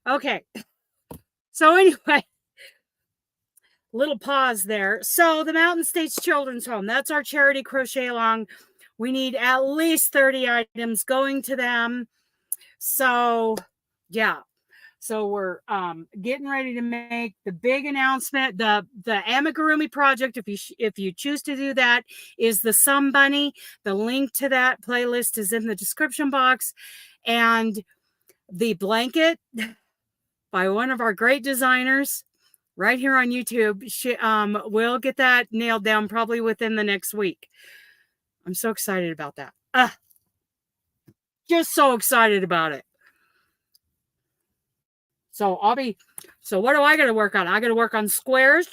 Okay. So anyway, little pause there. So the Mountain States Children's Home, that's our charity crochet along. We need at least 30 items going to them. So yeah. So we're getting ready to make the big announcement. The amigurumi project, if you choose to do that, is the Somebunny. The link to that playlist is in the description box. And the blanket by one of our great designers right here on YouTube. We'll get that nailed down probably within the next week. I'm so excited about that. Just so excited about it. So what do I got to work on? I got to work on squares.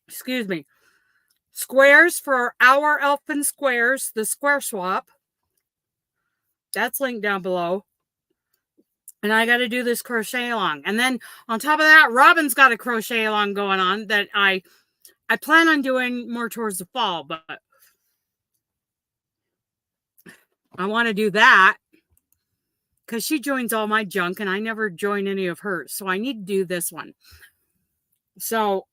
Excuse me. Squares for our Elfin Squares, the square swap. That's linked down below. And I got to do this crochet along. And then on top of that, Robin's got a crochet along going on that I plan on doing more towards the fall, but I want to do that because she joins all my junk and I never join any of hers. So I need to do this one. So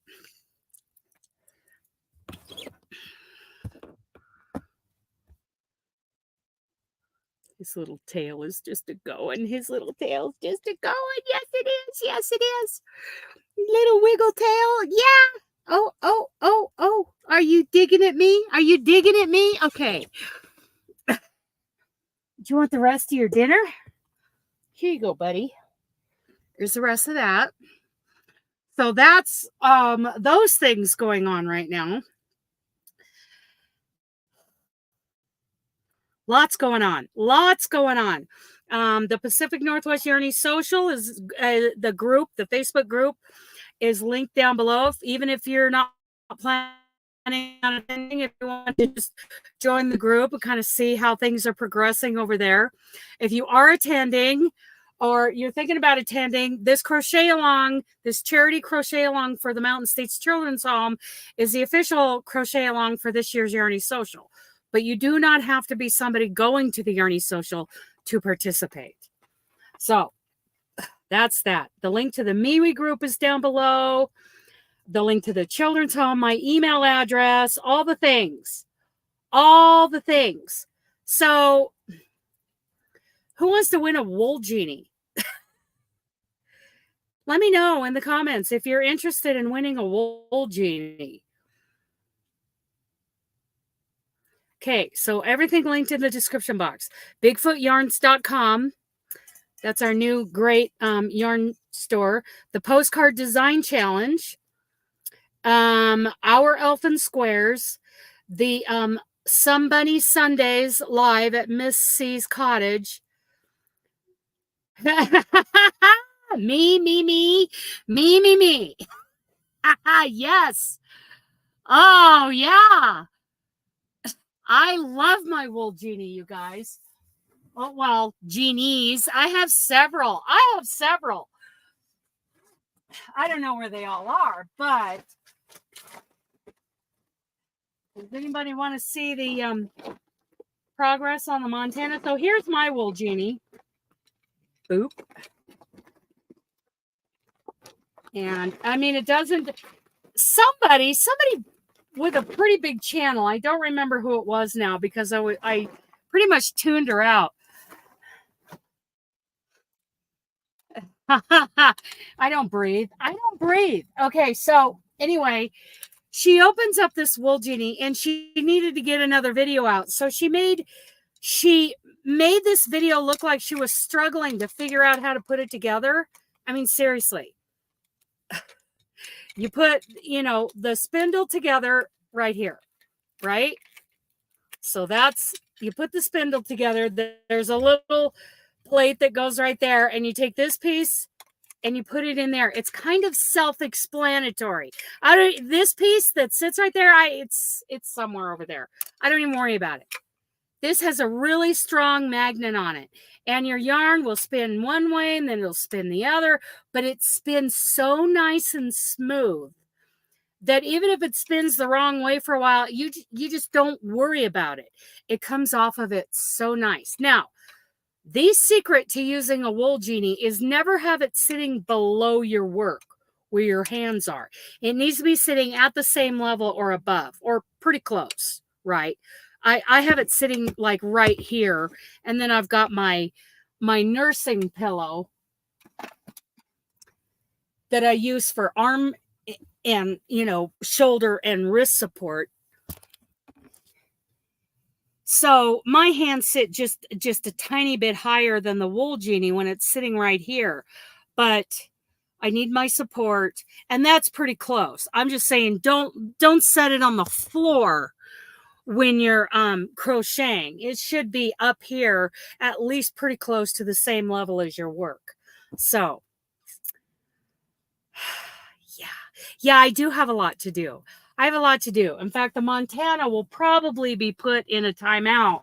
his little tail is just a going. His little tail's just a going. Yes, it is. Yes, it is. Little wiggle tail. Yeah. Oh, oh, oh, oh. Are you digging at me? Are you digging at me? Okay. Do you want the rest of your dinner? Here you go, buddy. Here's the rest of that. So that's those things going on right now. Lots going on. Lots going on. The Pacific Northwest Yarny Social is the group, the Facebook group is linked down below. Even if you're not planning on attending, if you want to just join the group and kind of see how things are progressing over there. If you are attending or you're thinking about attending, this crochet along, this charity crochet along for the Mountain States Children's Home is the official crochet along for this year's Yarny Social. But you do not have to be somebody going to the Yarny Social to participate. So that's that. The link to the MeWe Group is down below. The link to the Children's Home, my email address, all the things. All the things. So who wants to win a wool genie? Let me know in the comments if you're interested in winning a wool genie. Okay, so everything linked in the description box. BigfootYarns.com. That's our new great yarn store. The Postcard Design Challenge. Our Elfin Squares. The Somebunny Sundays live at Miss C's cottage. Me. Yes. Oh, yeah. I love my wool genie, you guys. Oh, well, Jeanie's. I have several. I don't know where they all are, but does anybody want to see the progress on the Montana? So here's my wool Jeanie. Boop. And I mean, it doesn't. Somebody with a pretty big channel. I don't remember who it was now because I pretty much tuned her out. I don't breathe. Okay, so anyway, she opens up this wool Jeanie and she needed to get another video out. So she made this video look like she was struggling to figure out how to put it together. I mean, seriously. You put, the spindle together right here, right? So you put the spindle together. There's a little plate that goes right there, and you take this piece and you put it in there. It's kind of self-explanatory. This piece that sits right there, it's somewhere over there. I don't even worry about it. This has a really strong magnet on it, and your yarn will spin one way and then it'll spin the other, but it spins so nice and smooth that even if it spins the wrong way for a while, you just don't worry about it. It comes off of it so nice. Now, the secret to using a wool Jeanie is never have it sitting below your work where your hands are. It needs to be sitting at the same level or above or pretty close, right? I have it sitting like right here, and then I've got my nursing pillow that I use for arm and, shoulder and wrist support. So my hands sit just a tiny bit higher than the wool Jeanie when it's sitting right here, but I need my support, and that's pretty close. I'm just saying, don't set it on the floor when you're crocheting. It should be up here, at least pretty close to the same level as your work. So yeah, I do have a lot to do. I have a lot to do. In fact, the Montana will probably be put in a timeout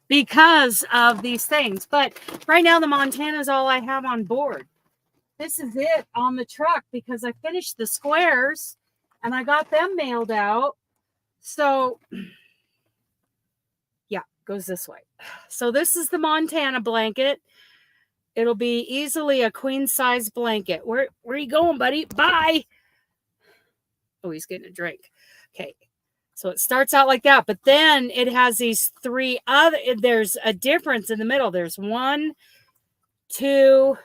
because of these things. But right now, the Montana is all I have on board. This is it on the truck because I finished the squares and I got them mailed out. So yeah, goes this way. So this is the Montana blanket. It'll be easily a queen size blanket. Where are you going, buddy? Bye. Oh, he's getting a drink. Okay. So it starts out like that, but then it has these three other, there's a difference in the middle. There's 1, 2,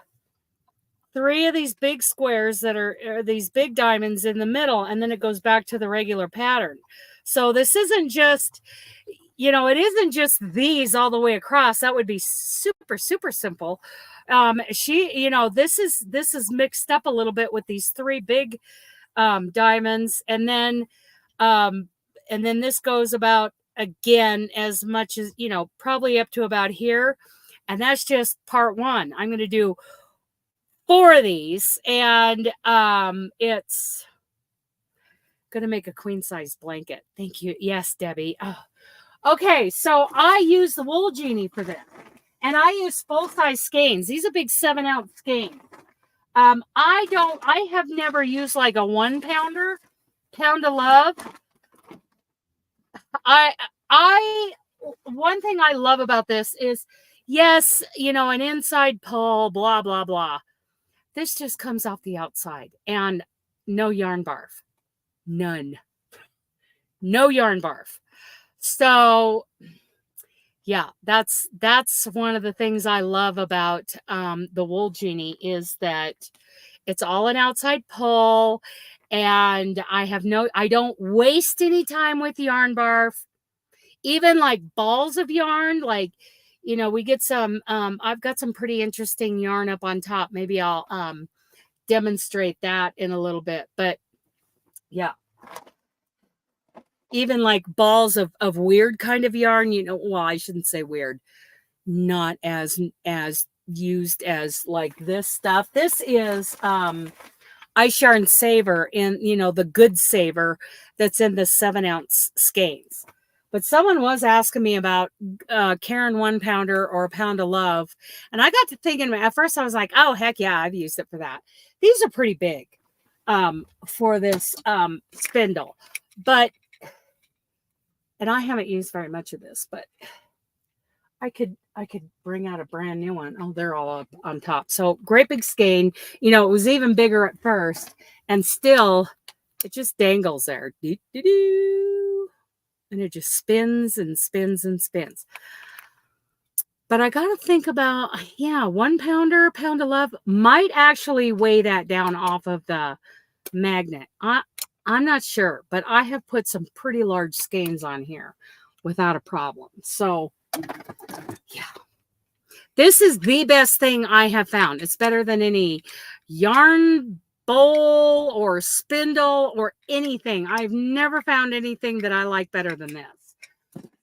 3 of these big squares that are these big diamonds in the middle, and then it goes back to the regular pattern. So this isn't just, it isn't just these all the way across. That would be super, super simple. This is mixed up a little bit with these 3 big diamonds, and then this goes about again as much as probably up to about here, and that's just part 1. I'm going to do 4 of these, and it's going to make a queen size blanket. Thank you. Yes, Debbie. Oh. Okay, so I use the wool Jeanie for this, and I use full size skeins. These are big 7-ounce skeins. I have never used like a 1 pounder, pound of love. One thing I love about this is, yes, an inside pull, blah, blah, blah. This just comes off the outside and no yarn barf. None. No yarn barf. So yeah, that's one of the things I love about the wool Jeanie is that it's all an outside pull, and I don't waste any time with yarn barf. Even like balls of yarn, like, we get some, I've got some pretty interesting yarn up on top. Maybe I'll demonstrate that in a little bit, but yeah. Even like balls of weird kind of yarn, well, I shouldn't say weird, not as used as like this stuff. This is Ice Yarn Saver in, the good saver that's in the 7-ounce skeins. But someone was asking me about Karen 1 pounder or a pound of love. And I got to thinking, at first I was like, oh, heck yeah, I've used it for that. These are pretty big for this spindle. But, and I haven't used very much of this, but I could bring out a brand new one. Oh, they're all up on top. So great big skein. You know, it was even bigger at first, and still it just dangles there. Doo-doo-doo. And it just spins and spins and spins. But I got to think about, yeah, 1 pounder, pound of love might actually weigh that down off of the magnet. I'm not sure, but I have put some pretty large skeins on here without a problem. So yeah, this is the best thing I have found. It's better than any yarn bowl or spindle or anything. I've never found anything that I like better than this.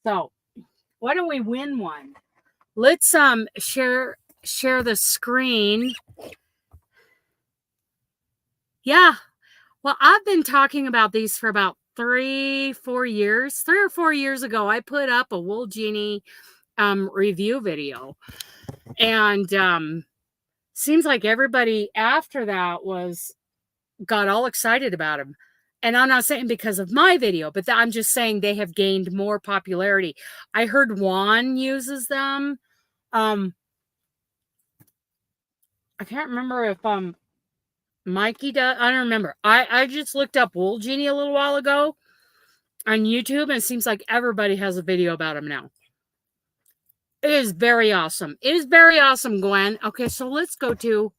So why don't we win one? Let's share the screen. Yeah. Well, I've been talking about these for about 3 or 4 years ago. I put up a Wool Jeanie review video, and seems like everybody after that got all excited about them. And I'm not saying because of my video, but I'm just saying they have gained more popularity. I heard Juan uses them. I can't remember if Mikey does. I don't remember. I just looked up Wool Jeanie a little while ago on YouTube, and it seems like everybody has a video about them now. It is very awesome. It is very awesome, Gwen. Okay, so let's go to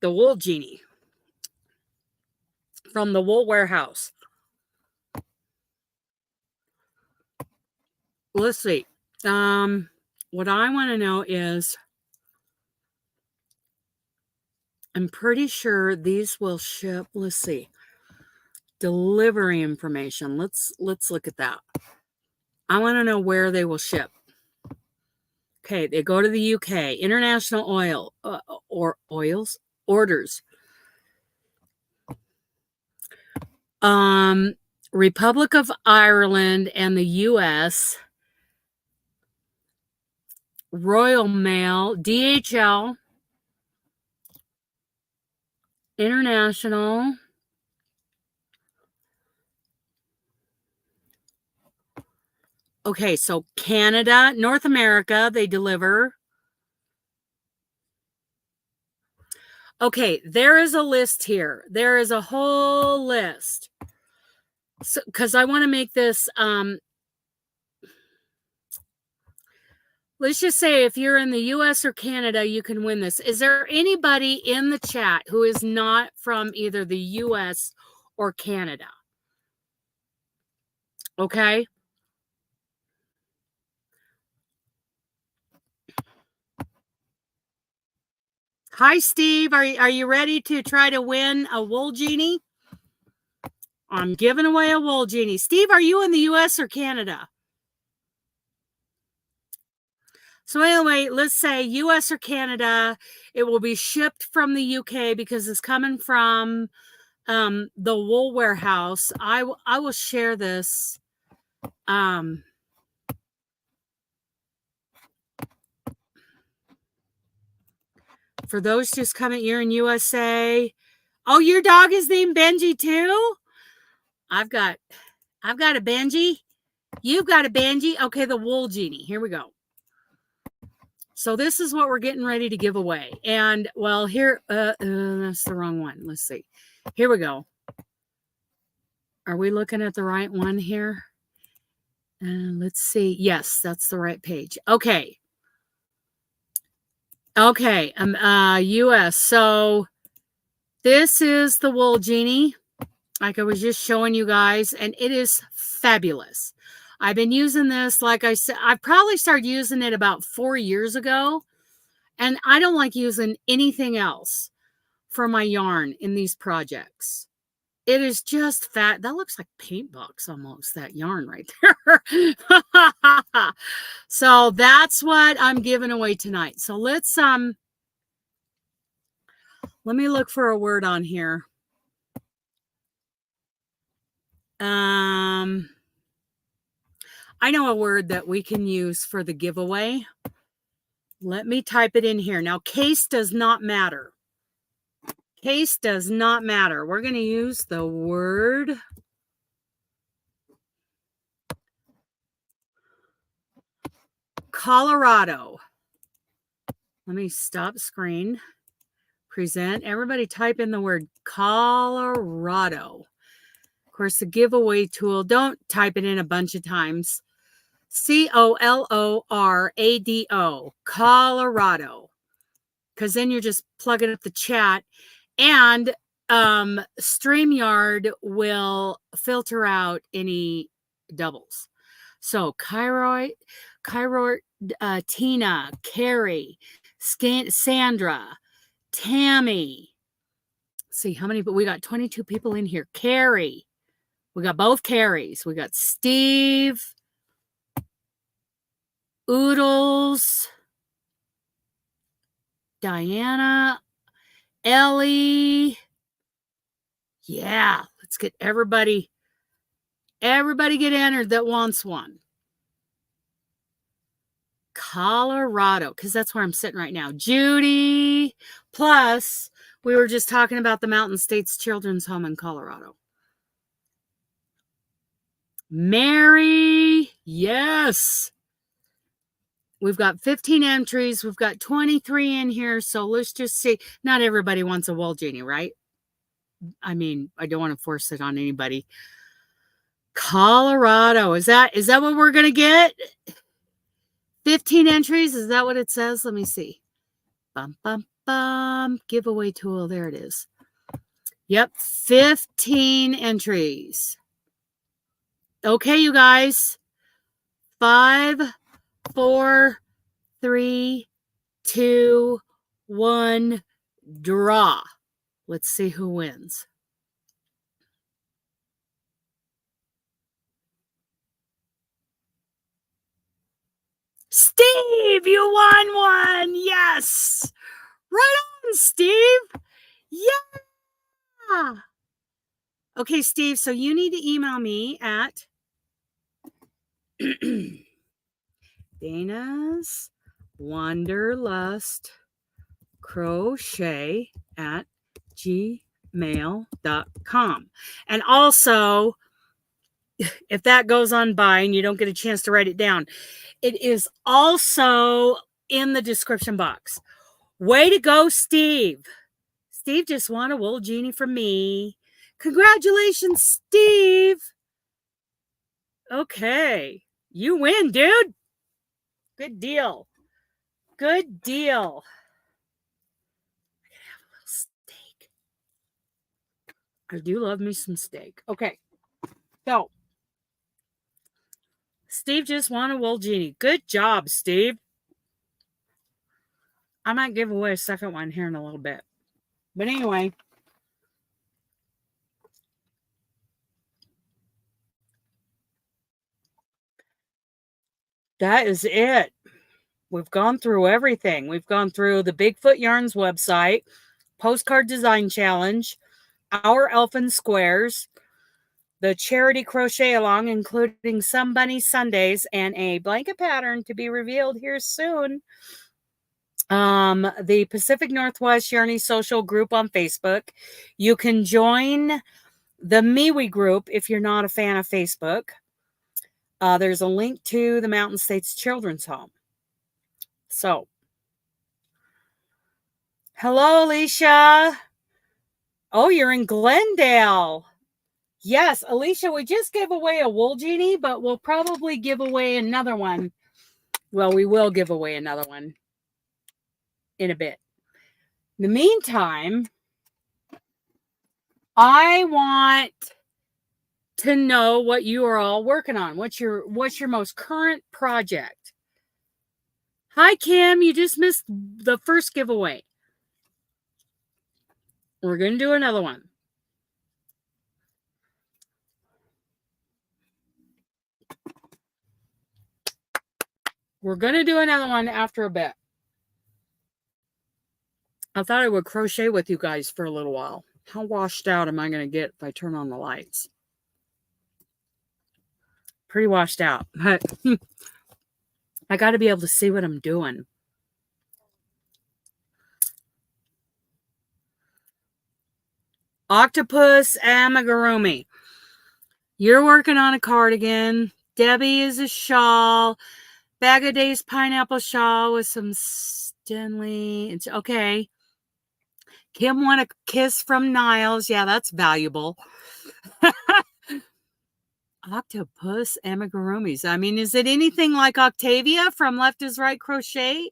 the Wool Jeanie from the Wool Warehouse. Let's see. What I want to know is, I'm pretty sure these will ship. Let's see. Delivery information. Let's look at that. I want to know where they will ship. Okay, they go to the UK. International oil orders. Republic of Ireland and the US. Royal Mail, DHL, International. Okay, so Canada, North America, they deliver. Okay, there is a list here. There is a whole list. So, because I want to make this, let's just say if you're in the US or Canada, you can win this. Is there anybody in the chat who is not from either the US or Canada? Okay. Hi, Steve. Are you ready to try to win a Wool Jeanie? I'm giving away a Wool Jeanie. Steve, are you in the US or Canada? So anyway, let's say US or Canada. It will be shipped from the UK because it's coming from the Wool Warehouse. I will share this. For those just coming, you're in USA. Oh, your dog is named Benji too? I've got a Benji. You've got a Benji. Okay, the Wool Jeanie. Here we go. So this is what we're getting ready to give away. And well, here, that's the wrong one. Let's see. Here we go. Are we looking at the right one here? Let's see. Yes, that's the right page. Okay. Okay. US. So this is the Wool Jeanie, like I was just showing you guys, and it is fabulous. I've been using this, like I said, I probably started using it about 4 years ago, and I don't like using anything else for my yarn in these projects. It is just fat. That looks like paint box almost, that yarn right there. So that's what I'm giving away tonight. So let's let me look for a word on here. I know a word that we can use for the giveaway. Let me type it in here. Now, case does not matter. Case does not matter. We're going to use the word Colorado. Let me stop screen. Present. Everybody type in the word Colorado. Of course, the giveaway tool, don't type it in a bunch of times. Colorado, Colorado. Because then you're just plugging up the chat. And StreamYard will filter out any doubles. So Tina, Carrie, Sandra, Tammy. Let's see how many, but we got 22 people in here. Carrie. We got both Carries. We got Steve, Oodles, Diana, Ellie. Yeah, let's get everybody get entered that wants one. Colorado, because that's where I'm sitting right now. Judy. Plus, we were just talking about the Mountain States Children's Home in Colorado. Mary. Yes. We've got 15 entries. We've got 23 in here. So let's just see. Not everybody wants a wool genie, right? I mean, I don't want to force it on anybody. Colorado. Is that what we're going to get? 15 entries. Is that what it says? Let me see. Bum, bum, bum. Giveaway tool. There it is. Yep. 15 entries. Okay, you guys. 5, 4, 3, 2, 1, draw. Let's see who wins. Steve, you won one. Yes. Right on, Steve. Yeah. Okay, Steve, so you need to email me at DanasWanderlustCrochet at gmail.com. And also, if that goes on by and you don't get a chance to write it down, it is also in the description box. Way to go, Steve. Steve just won a wool genie from me. Congratulations, Steve. Okay. You win, dude. Good deal. Good deal. I gotta have a little steak. I do love me some steak. Okay. So, Steve just won a wool genie. Good job, Steve. I might give away a second one here in a little bit. But anyway. That is it. We've gone through everything. We've gone through the Bigfoot Yarns website, Postcard Design Challenge, our Elfin Squares, the charity crochet along, including Somebunny Sundays, and a blanket pattern to be revealed here soon. The Pacific Northwest Yarny Social group on Facebook. You can join the MeWe Group if you're not a fan of Facebook. There's a link to the Mountain States Children's Home. So, hello, Alicia. Oh, you're in Glendale. Yes, Alicia, we just gave away a wool genie, but we'll probably give away another one. Well, we will give away another one in a bit. In the meantime, I want to know what you are all working on. What's your most current project? Hi, Kim. You just missed the first giveaway. We're going to do another one. We're going to do another one after a bit. I thought I would crochet with you guys for a little while. How washed out am I going to get if I turn on the lights? Pretty washed out, but I got to be able to see what I'm doing. Octopus amigurumi. You're working on a cardigan. Debbie is a shawl. Bag of Days pineapple shawl with some Stanley. It's okay. Kim want a kiss from Niles. Yeah, that's valuable. Octopus amigurumis. I mean, is it anything like Octavia from Left is Right Crochet?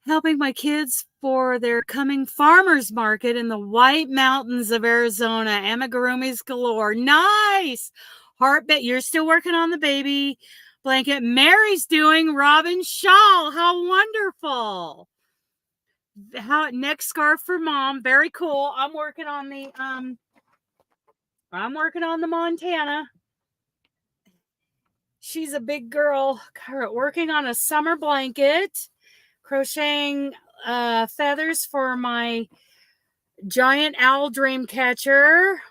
Helping my kids for their coming farmers market in the White Mountains of Arizona. Amigurumis galore. Nice. Heartbeat. You're still working on the baby blanket. Mary's doing Robin's shawl. How wonderful. Next scarf for mom. Very cool. I'm working on the Montana. She's a big girl. Working on a summer blanket. Crocheting feathers for my giant owl dream catcher.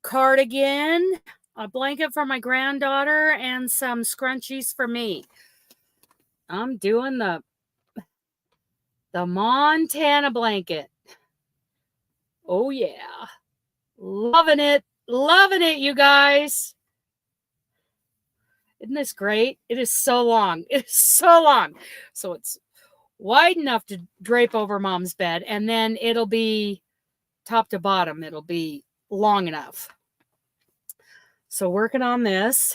Cardigan. A blanket for my granddaughter. And some scrunchies for me. I'm doing the Montana blanket. Oh, yeah. Loving it. Loving it, you guys. Isn't this great? It is so long. It is so long. So it's wide enough to drape over mom's bed. And then it'll be top to bottom. It'll be long enough. So working on this.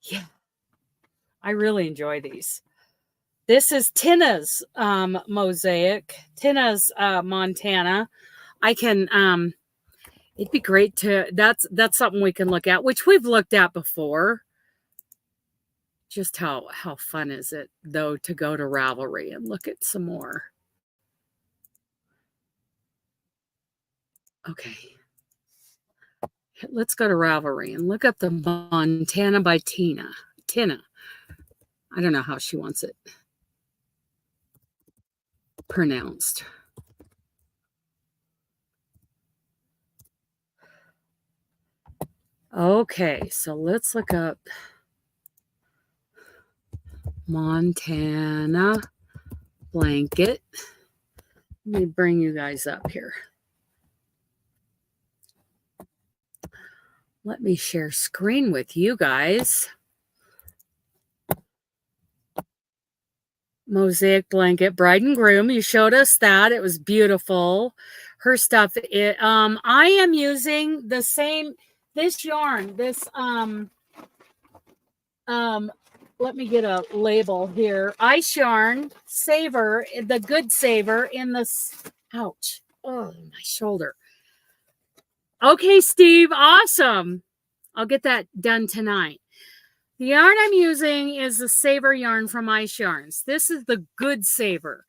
Yeah. I really enjoy these. This is Tina's mosaic. Tina's Montana. I can it'd be great to that's something we can look at, which we've looked at before. Just how fun is it though to go to Ravelry and look at some more. Okay. Let's go to Ravelry and look up the Montana by Tina. I don't know how she wants it pronounced. Okay, so let's look up Montana blanket. Let me bring you guys up here. Let me share screen with you guys. Mosaic blanket, bride and groom. You showed us that. It was beautiful. Her stuff. I am using the same, this yarn, this, let me get a label here. Ice yarn, Saver, the good Saver in this, ouch. Oh, my shoulder. Okay, Steve, awesome. I'll get that done tonight. The yarn I'm using is the Saver yarn from Ice Yarns. This is the good Saver.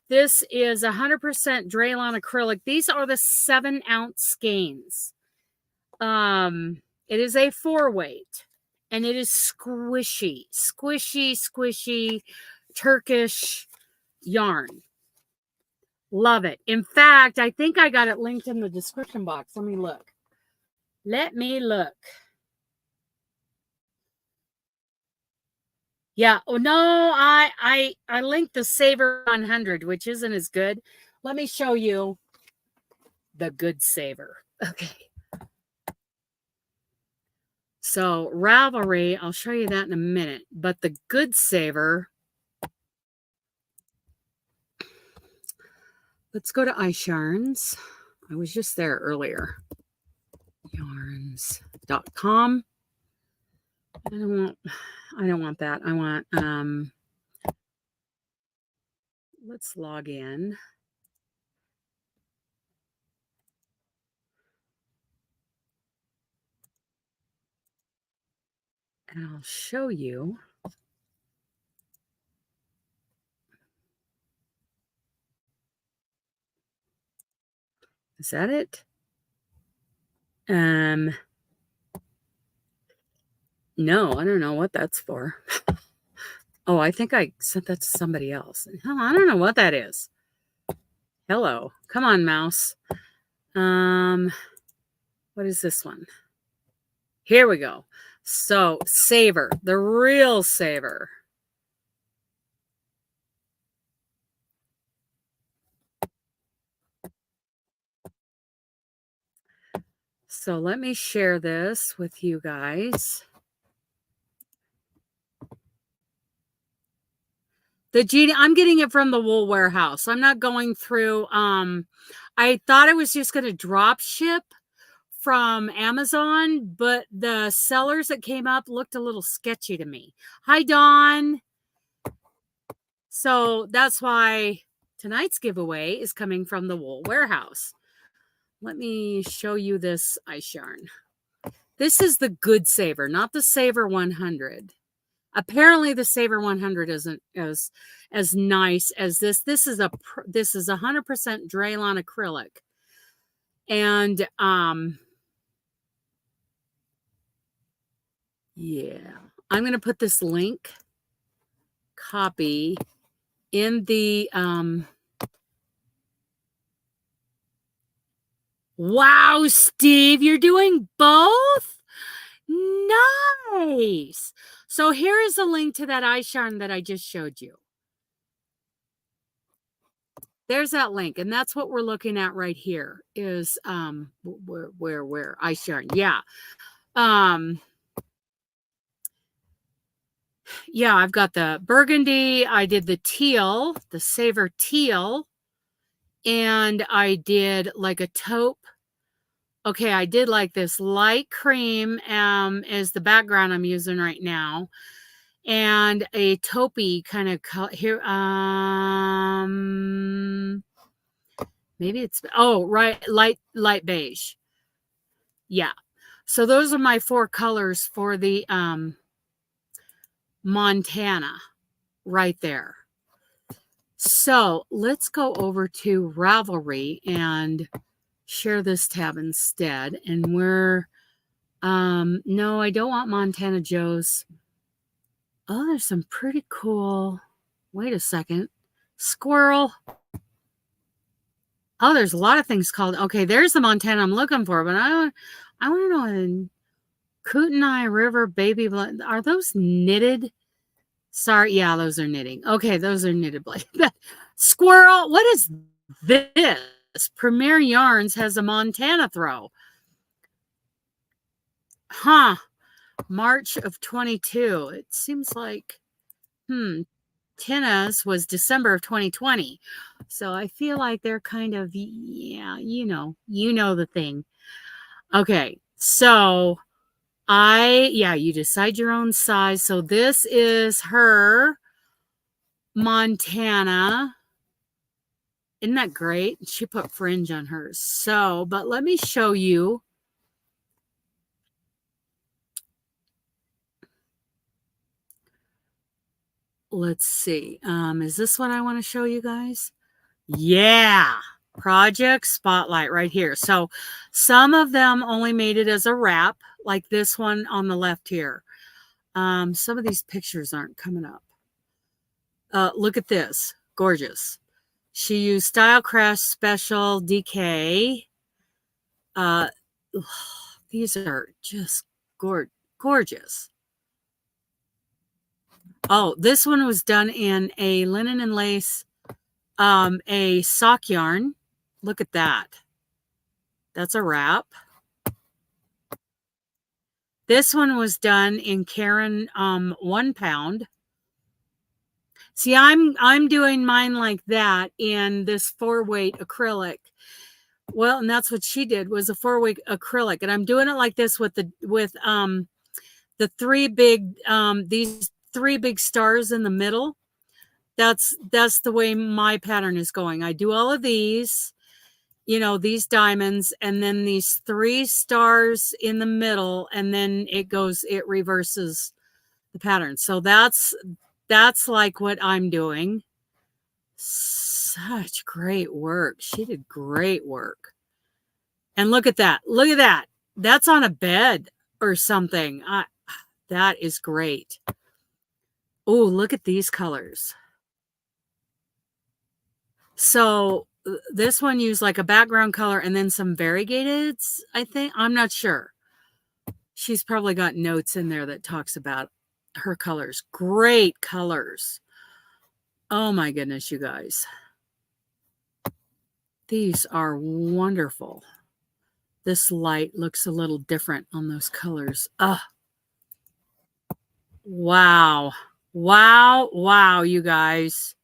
This is 100% Draylon acrylic. These are the 7-ounce skeins. It is a 4-weight, and it is squishy, Turkish yarn. Love it. In fact, I think I got it linked in the description box. Let me look. Yeah. Oh no, I linked the Saver 100, which isn't as good. Let me show you the good Saver. Okay. So Ravelry, I'll show you that in a minute. But the good Saver. Let's go to Ice Yarns. I was just there earlier. Yarns.com. I don't want that. I want let's log in. And I'll show you. Is that it? No, I don't know what that's for. Oh, I think I sent that to somebody else. I don't know what that is. Hello. Come on, mouse. What is this one? Here we go. So, saver, the real saver. So let me share this with you guys. The Jeanie, I'm getting it from the Wool Warehouse. I'm not going through, I thought I was just going to drop ship from Amazon, but the sellers that came up looked a little sketchy to me. Hi, Dawn. So that's why tonight's giveaway is coming from the Wool Warehouse. Let me show you this ice yarn. This is the good saver, not the Saver 100. Apparently, the Saver 100 isn't as nice as this. This is 100% Draylon acrylic, and yeah, I'm gonna put this link copy in the Wow, Steve, you're doing both? Nice. So here is a link to that ice yarn that I just showed you. There's that link, and that's what we're looking at right here is where ice yarn. Yeah. Yeah, I've got the burgundy, I did the teal, the Saver teal, and I did like a taupe. Okay, I did like this light cream is the background I'm using right now. And a taupey kind of color here. Maybe it's, oh, right, light beige. Yeah. So those are my 4 colors for the Montana right there. So let's go over to Ravelry and share this tab instead. And we're, no, I don't want Montana Joe's. Oh, there's some pretty cool, wait a second, squirrel. Oh, there's a lot of things called, okay, there's the Montana I'm looking for, but I want to know, in Kootenai River Baby Blood, are those knitted? Sorry, yeah, those are knitting. Okay, those are knitted blade. Squirrel, what is this? Premier Yarns has a Montana throw. Huh. March of 22. It seems like, Tina's was December of 2020. So I feel like they're kind of, yeah, you know the thing. Okay, so you decide your own size. So this is her Montana. Isn't that great? She put fringe on hers. So, but let me show you. Let's see. Is this what I want to show you guys? Yeah. Project Spotlight right here. So some of them only made it as a wrap, like this one on the left here. Some of these pictures aren't coming up. Look at this. Gorgeous. She used Style Crash Special DK. These are just gorgeous. Oh, this one was done in a linen and lace, a sock yarn. Look at that. That's a wrap. This one was done in Karen 1 pound. See, I'm doing mine like that in this 4-weight acrylic. Well, and that's what she did, was a 4-weight acrylic, and I'm doing it like this with the 3 big these 3 big stars in the middle. That's the way my pattern is going. I do all of these, these diamonds, and then these 3 stars in the middle, and then it reverses the pattern. So that's like what I'm doing. Such great work. She did great work. And look at that. Look at that. That's on a bed or something. That is great. Oh, look at these colors. So this one used like a background color and then some variegated, I think. I'm not sure. She's probably got notes in there that talks about her colors. Great colors. Oh my goodness, you guys. These are wonderful. This light looks a little different on those colors. Wow. Wow. Wow, you guys.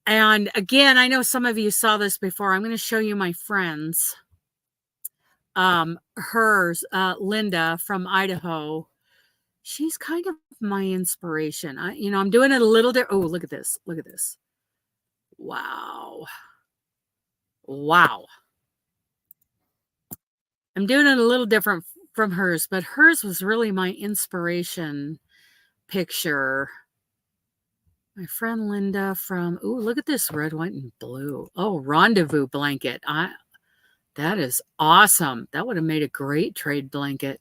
And again, I know some of you saw this before. I'm going to show you my friends. Hers, Linda from Idaho. She's kind of my inspiration. I'm doing it a little different. Oh, look at this. Look at this. Wow. Wow. I'm doing it a little different from hers, but hers was really my inspiration picture. My friend Linda from, oh, look at this red, white, and blue. Oh, rendezvous blanket. That is awesome. That would have made a great trade blanket.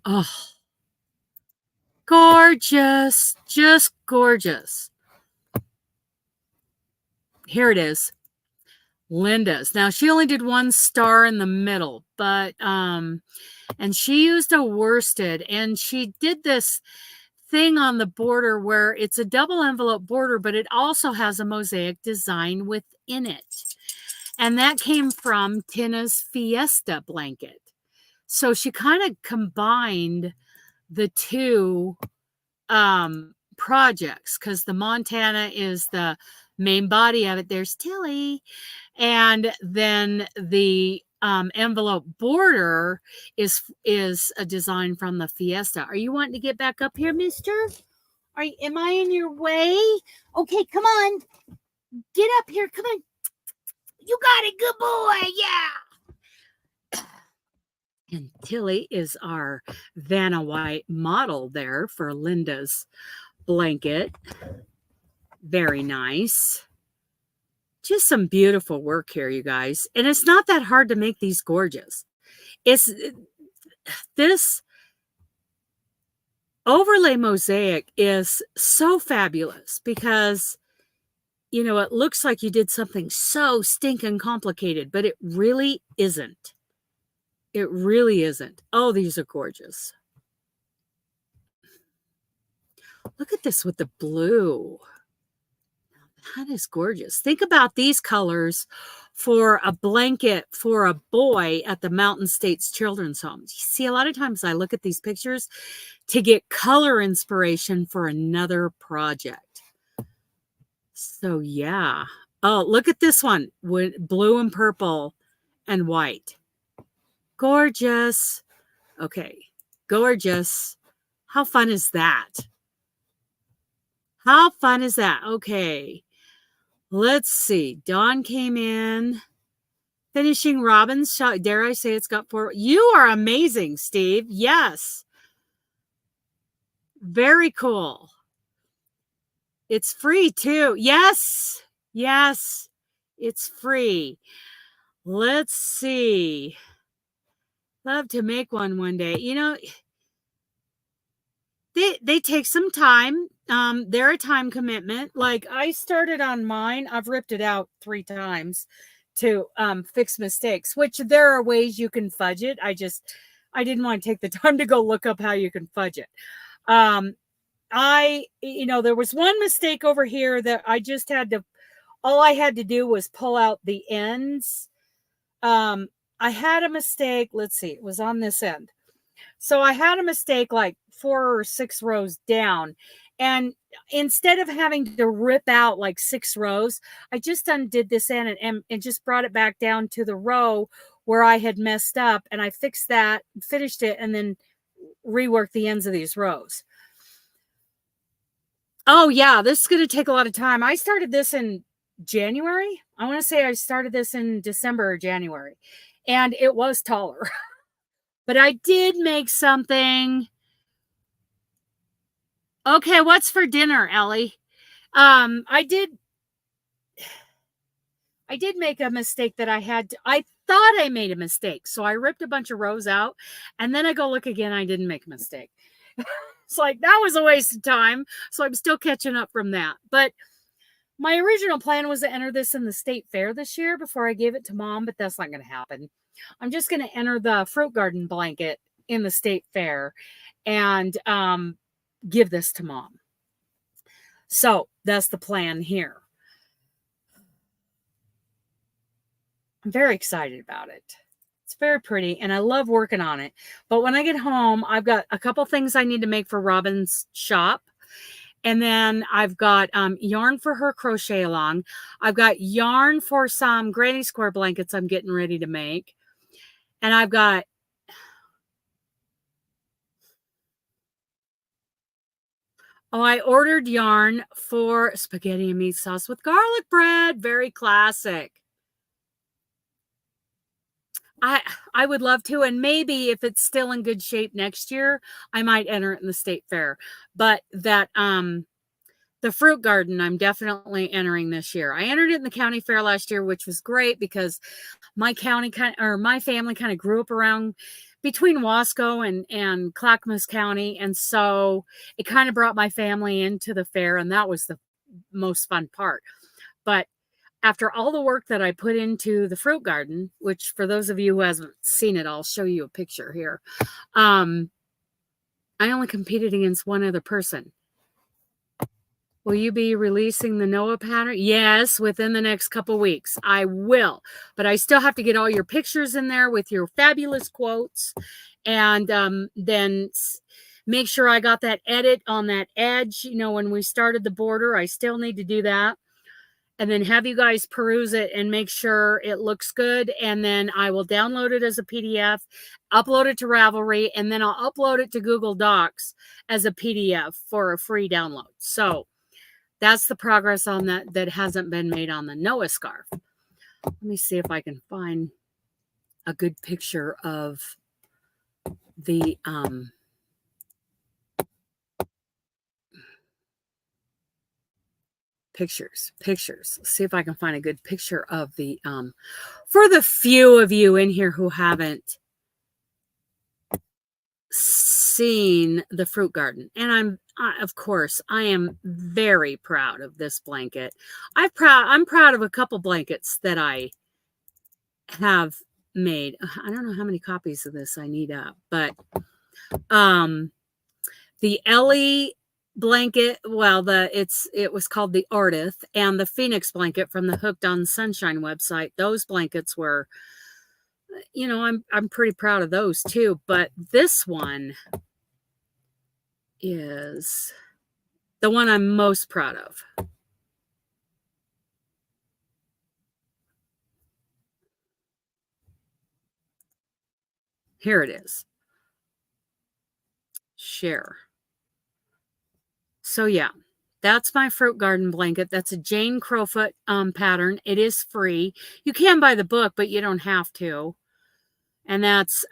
Oh, gorgeous. Just gorgeous. Here it is. Linda's. Now, she only did one star in the middle, but, and she used a worsted, and she did this thing on the border where it's a double envelope border, but it also has a mosaic design within it. And that came from Tina's Fiesta blanket. So she kind of combined the two projects, because the Montana is the main body of it. There's Tilly. And then the envelope border is a design from the Fiesta. Are you wanting to get back up here, mister? Am I in your way? Okay, come on. Get up here. Come on. You got it. Good boy. Yeah. And Tilly is our Vanna White model there for Linda's blanket. Very nice. Just some beautiful work here, you guys. And it's not that hard to make these gorgeous. This overlay mosaic is so fabulous because, it looks like you did something so stinking complicated, but it really isn't. It really isn't. Oh, these are gorgeous. Look at this with the blue. That is gorgeous. Think about these colors for a blanket for a boy at the Mountain States Children's Home. You see, a lot of times I look at these pictures to get color inspiration for another project. So yeah. Oh, look at this one with blue and purple and white. Gorgeous. Okay. Gorgeous. How fun is that? How fun is that? Okay. Let's see. Dawn came in. Finishing Robin's shot. Dare I say it's got 4? You are amazing, Steve. Yes. Very cool. It's free too. Yes. Yes. It's free. Let's see. Love to make one day. They take some time. They're a time commitment. Like I started on mine. I've ripped it out 3 times to fix mistakes, which there are ways you can fudge it. I didn't want to take the time to go look up how you can fudge it. There was one mistake over here that I just all I had to do was pull out the ends. I had a mistake. Let's see. It was on this end. So I had a mistake like 4 or 6 rows down. And instead of having to rip out like 6 rows, I just undid this end and just brought it back down to the row where I had messed up. And I fixed that, finished it, and then reworked the ends of these rows. Oh, yeah, this is going to take a lot of time. I started this in January. I want to say I started this in December or January. And it was taller. But I did make something. Okay, what's for dinner, Ellie? I did make a mistake that I thought I made a mistake. So I ripped a bunch of rows out and then I go look again. I didn't make a mistake. It's like, that was a waste of time. So I'm still catching up from that. But my original plan was to enter this in the state fair this year before I gave it to Mom, but that's not going to happen. I'm just going to enter the fruit garden blanket in the state fair and give this to Mom. So that's the plan here. I'm very excited about it. It's very pretty and I love working on it. But when I get home, I've got a couple things I need to make for Robin's shop. And then I've got yarn for her crochet along. I've got yarn for some granny square blankets I'm getting ready to make. And I've got I ordered yarn for spaghetti and meat sauce with garlic bread. Very classic. I would love to, and maybe if it's still in good shape next year, I might enter it in the state fair. But that the fruit garden, I'm definitely entering this year. I entered it in the county fair last year, which was great because my family kind of grew up around between Wasco and Clackamas County, and so it kind of brought my family into the fair, and that was the most fun part. But after all the work that I put into the fruit garden, which for those of you who haven't seen it, I'll show you a picture here. I only competed against one other person. Will you be releasing the Noah pattern? Yes, within the next couple weeks. I will. But I still have to get all your pictures in there with your fabulous quotes. And then make sure I got that edit on that edge. You know, when we started the border, I still need to do that. And then have you guys peruse it and make sure it looks good. And then I will download it as a PDF, upload it to Ravelry, and then I'll upload it to Google Docs as a PDF for a free download. So that's the progress on that hasn't been made on the Noah scarf. Let me see if I can find a good picture of the pictures. Let's see if I can find a good picture of the for the few of you in here who haven't seen the fruit garden. And of course I am very proud of this blanket. I'm proud of a couple blankets that I have made. I don't know how many copies of this I need up, but the Ellie blanket, well, it was called the Artith, and the Phoenix blanket from the Hooked on Sunshine website. Those blankets were, you know, I'm pretty proud of those too. But this one is the one I'm most proud of. Here it is. Share. So yeah, that's my fruit garden blanket. That's a Jane Crowfoot pattern. It is free. You can buy the book, but you don't have to. And that's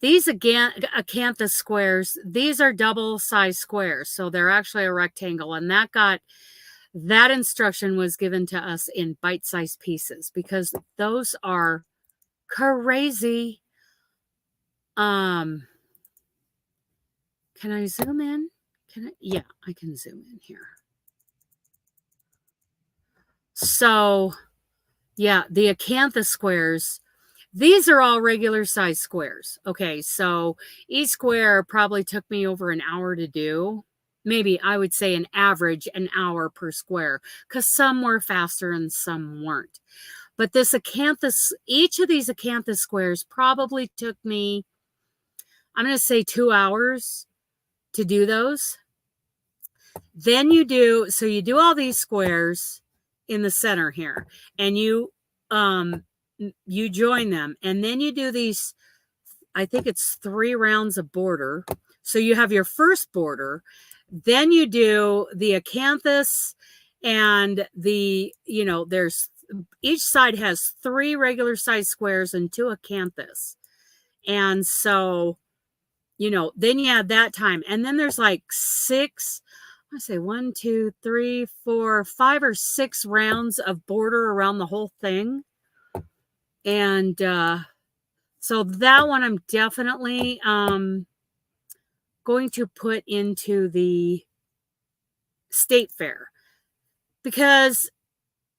these again, Acanthus squares. These are double size squares, so they're actually a rectangle. And that instruction was given to us in bite-sized pieces because those are crazy. Can I zoom in? Yeah, I can zoom in here. So, yeah, the Acanthus squares, these are all regular size squares. Okay, so each square probably took me over an hour to do. Maybe I would say an average an hour per square because some were faster and some weren't. But this Acanthus, each of these Acanthus squares probably took me, I'm going to say 2 hours to do those. Then you do all these squares in the center here, and you join them, and then you do these, I think it's 3 rounds of border. So you have your first border, then you do the Acanthus, and there's each side has 3 regular size squares and 2 Acanthus. And so, then you add that time, and then there's like 6 I say 1, 2, 3, 4, 5 or 6 rounds of border around the whole thing. And so that one I'm definitely going to put into the state fair, because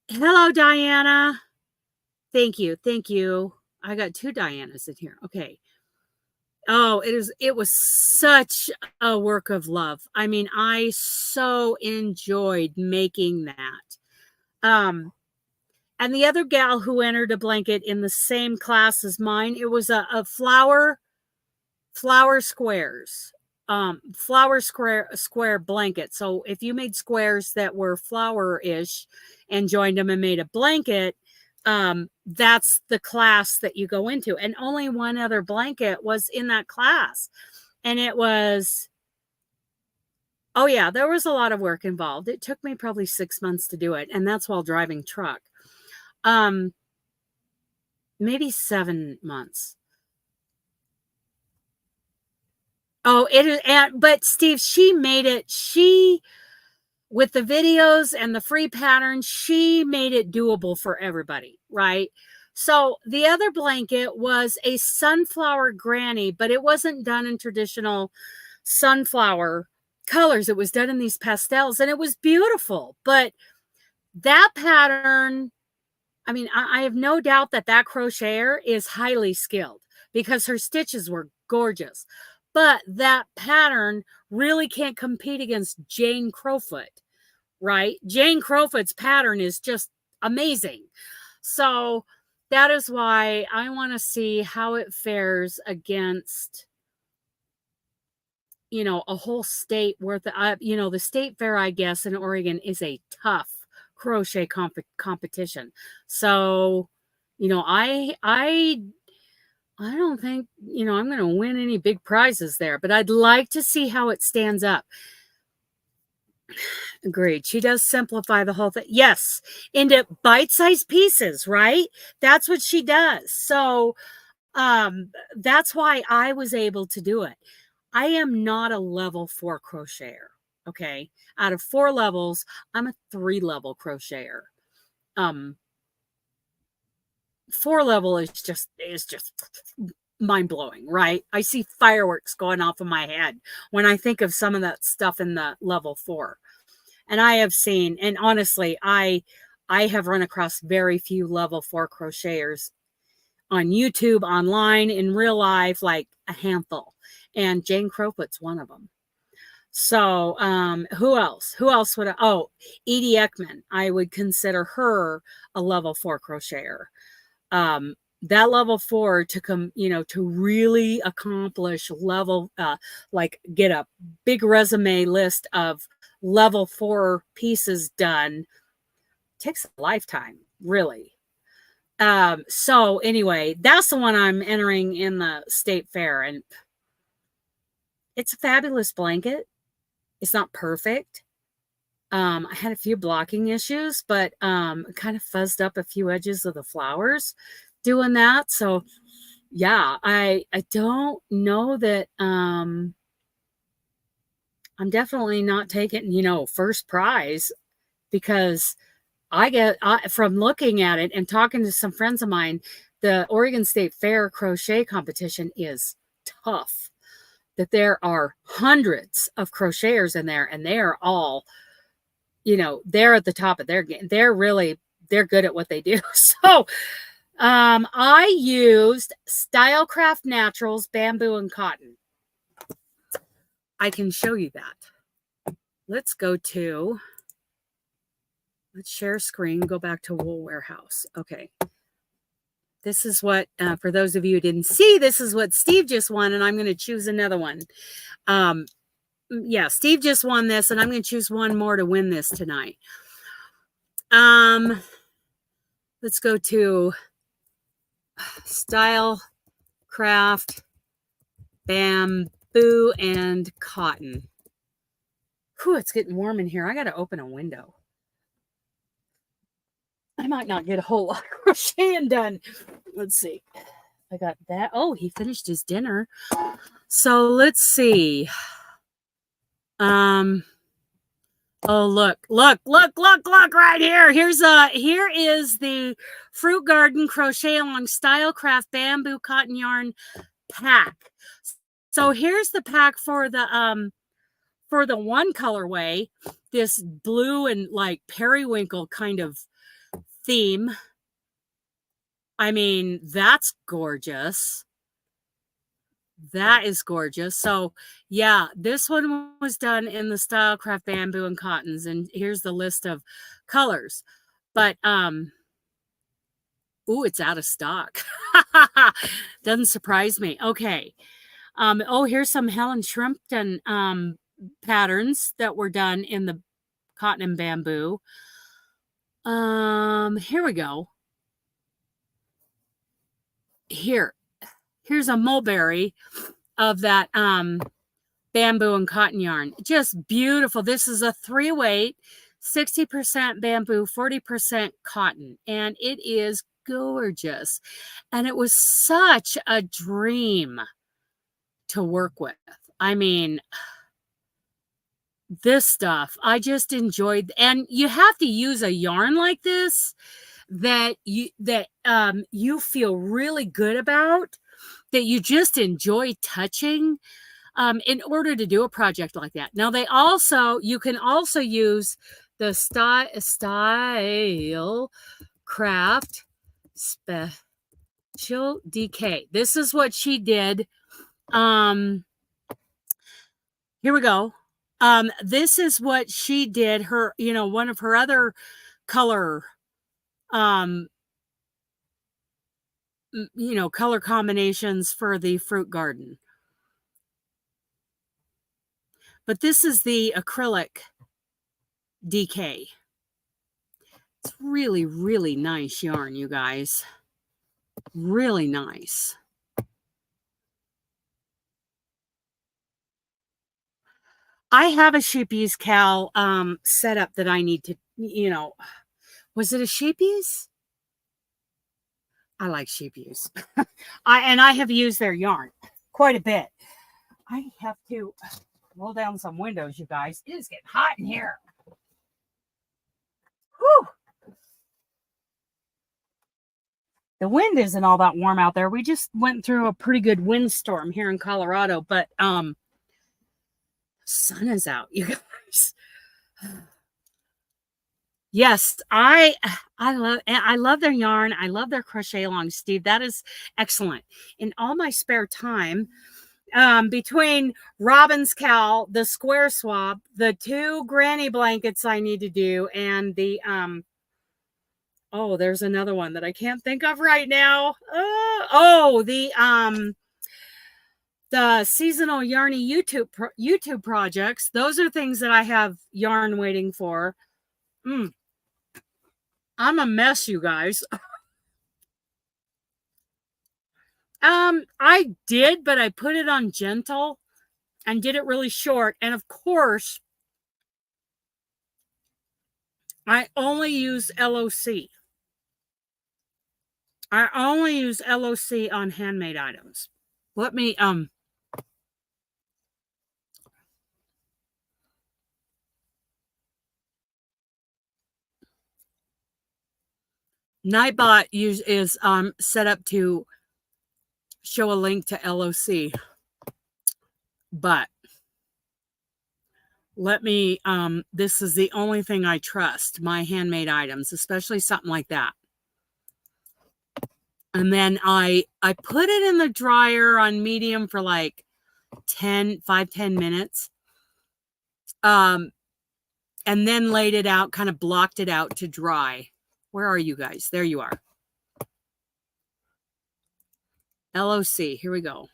hello, Diana. Thank you. Thank you. I got 2 Dianas in here. Okay. Oh, it was such a work of love. I mean, I so enjoyed making that. And the other gal who entered a blanket in the same class as mine, it was a flower squares. Flower square blanket. So if you made squares that were flower-ish and joined them and made a blanket, that's the class that you go into. And only one other blanket was in that class. And it was, oh yeah, there was a lot of work involved. It took me probably 6 months to do it. And that's while driving truck. Maybe 7 months. Oh, it is. But Steve, she made it. With the videos and the free patterns, she made it doable for everybody, right? So the other blanket was a sunflower granny, but it wasn't done in traditional sunflower colors. It was done in these pastels, and it was beautiful. But that pattern, I mean, I have no doubt that crocheter is highly skilled because her stitches were gorgeous. But that pattern really can't compete against Jane Crowfoot, right? Jane Crowfoot's pattern is just amazing. So that is why I want to see how it fares against, you know, a whole state worth of, you know, the state fair, I guess, in Oregon is a tough crochet competition. So, you know, I don't think, you know, I'm going to win any big prizes there, but I'd like to see how it stands up. Agreed. She does simplify the whole thing. Yes, into bite-sized pieces, right? That's what she does. So that's why I was able to do it. I am not a level 4 crocheter. Okay. Out of 4 levels, I'm a 3-level crocheter. 4 level is just mind-blowing, right? I see fireworks going off in my head when I think of some of that stuff in the level 4. And I have seen, and honestly, I have run across very few level 4 crocheters on YouTube, online, in real life, like a handful. And Jane Crowfoot's one of them. So who else? Who else would Edie Ekman. I would consider her a level 4 crocheter. That level 4 to come, you know, to really accomplish level, like get a big resume list of level 4 pieces done, takes a lifetime, really. So anyway, that's the one I'm entering in the state fair, and it's a fabulous blanket. It's not perfect. I had a few blocking issues, but kind of fuzzed up a few edges of the flowers doing that. So yeah, I don't know that I'm definitely not taking, you know, first prize, because from looking at it and talking to some friends of mine, the Oregon State Fair crochet competition is tough. That there are hundreds of crocheters in there, and they are all, you know, they're at the top of their game. They're good at what they do. So I used Stylecraft Naturals, bamboo and cotton. I can show you that. Let's share screen, go back to Wool Warehouse. Okay. This is what, for those of you who didn't see, this is what Steve just won, and I'm going to choose another one. Yeah, Steve just won this, and I'm going to choose one more to win this tonight. Let's go to Stylecraft, bamboo and cotton. Whew, it's getting warm in here. I got to open a window. I might not get a whole lot of crocheting done. Let's see. I got that. Oh, he finished his dinner. So let's see. Oh, look right here. Here is the Fruit Garden Crochet Along Stylecraft Bamboo Cotton Yarn pack. So here's the pack for the one colorway, this blue and like periwinkle kind of theme. I mean, that's gorgeous. That is gorgeous. So yeah, this one was done in the Stylecraft Bamboo and Cottons, and here's the list of colors. But ooh, it's out of stock. Doesn't surprise me. Okay. Oh, here's some Helen Shrimpton patterns that were done in the cotton and bamboo. Here we go. Here's a mulberry of that bamboo and cotton yarn. Just beautiful. This is a 3-weight, 60% bamboo, 40% cotton, and it is gorgeous. And it was such a dream to work with. I mean, this stuff I just enjoyed. And you have to use a yarn like this that you feel really good about, that you just enjoy touching, in order to do a project like that. Now you can also use the Style Craft Special DK. This is what she did. Here we go. This is what she did. Her, one of her other color, color combinations for the fruit garden. But this is the acrylic DK. It's really, really nice yarn, you guys. Really nice. I have a sheepies cowl set up that I need to, was it a sheepies? I like sheepies. I have used their yarn quite a bit. I have to roll down some windows, you guys. It is getting hot in here. Whew. The wind isn't all that warm out there. We just went through a pretty good windstorm here in Colorado, but sun is out, you guys. Yes, I love their yarn. I love their crochet along, Steve. That is excellent. In all my spare time, between Robin's cowl, the square swap, the 2 granny blankets I need to do, and the oh, there's another one that I can't think of right now. The seasonal Yarny YouTube projects. Those are things that I have yarn waiting for. I'm a mess, you guys. I did, but I put it on gentle and did it really short. And of course, I only use L.O.C. I only use L.O.C. on handmade items. Let me, Nightbot is set up to show a link to L.O.C. But let me, this is the only thing I trust, my handmade items, especially something like that. And then I put it in the dryer on medium for like 10 minutes. And then laid it out, kind of blocked it out to dry. Where are you guys? There you are. L.O.C. Here we go.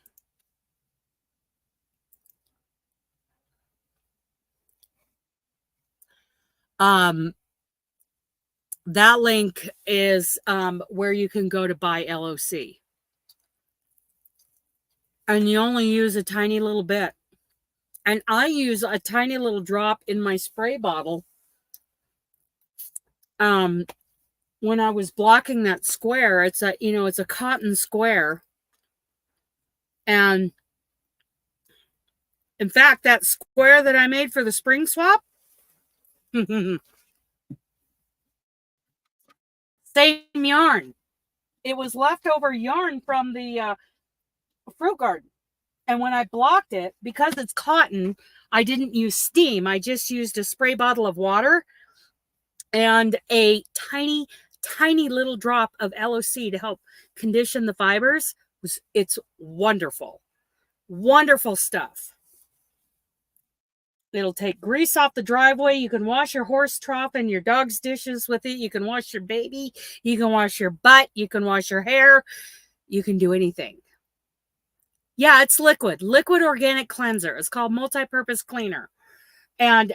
That link is where you can go to buy L.O.C. And you only use a tiny little bit. And I use a tiny little drop in my spray bottle. When I was blocking that square, it's a cotton square. And in fact, that square that I made for the spring swap, Same yarn. It was leftover yarn from the fruit garden. And when I blocked it, because it's cotton, I didn't use steam. I just used a spray bottle of water and a tiny, tiny little drop of L.O.C to help condition the fibers. It's wonderful. Wonderful stuff. It'll take grease off the driveway. You can wash your horse trough and your dog's dishes with it. You can wash your baby. You can wash your butt. You can wash your hair. You can do anything. Yeah, it's liquid organic cleanser. It's called Multipurpose Cleaner. And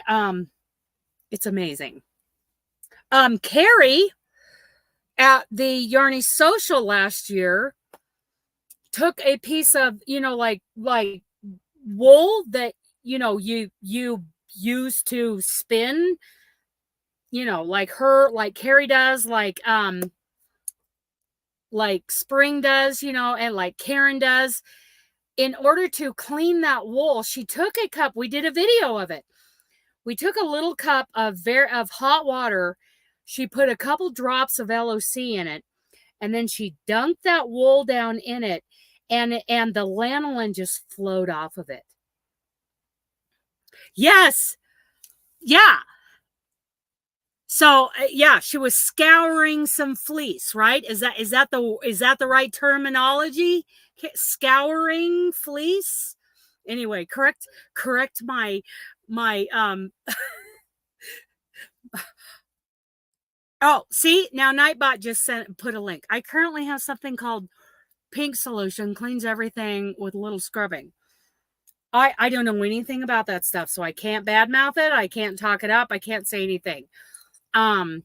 it's amazing. Carrie at the Yarny Social last year took a piece of, like wool that, you use to spin, like Carrie does, like Spring does, and like Karen does. In order to clean that wool, she took a cup. We did a video of it. We took a little cup of hot water. She put a couple drops of L.O.C in it, and then she dunked that wool down in it, and the lanolin just flowed off of it. Yes. Yeah. So yeah, she was scouring some fleece, right? Is that the right terminology? Scouring fleece? Anyway, correct my Oh, see, now Nightbot just put a link. I currently have something called Pink Solution, cleans everything with a little scrubbing. I don't know anything about that stuff, so I can't badmouth it. I can't talk it up. I can't say anything. The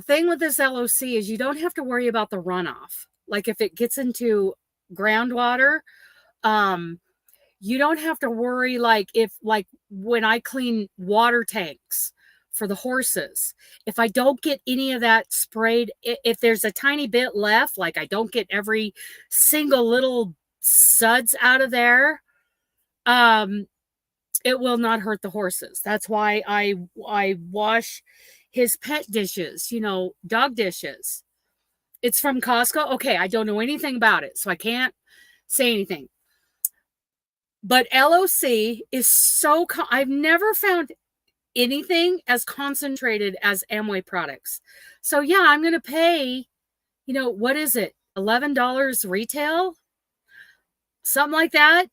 thing with this L.O.C is you don't have to worry about the runoff. Like if it gets into groundwater, you don't have to worry like when I clean water tanks for the horses, if I don't get any of that sprayed, if there's a tiny bit left, like I don't get every single little suds out of there, it will not hurt the horses. That's why I wash his pet dishes, dog dishes. It's from Costco. Okay, I don't know anything about it, so I can't say anything. But L.O.C is so, I've never found anything as concentrated as Amway products. So yeah, I'm going to pay, what is it? $11 retail? Something like that.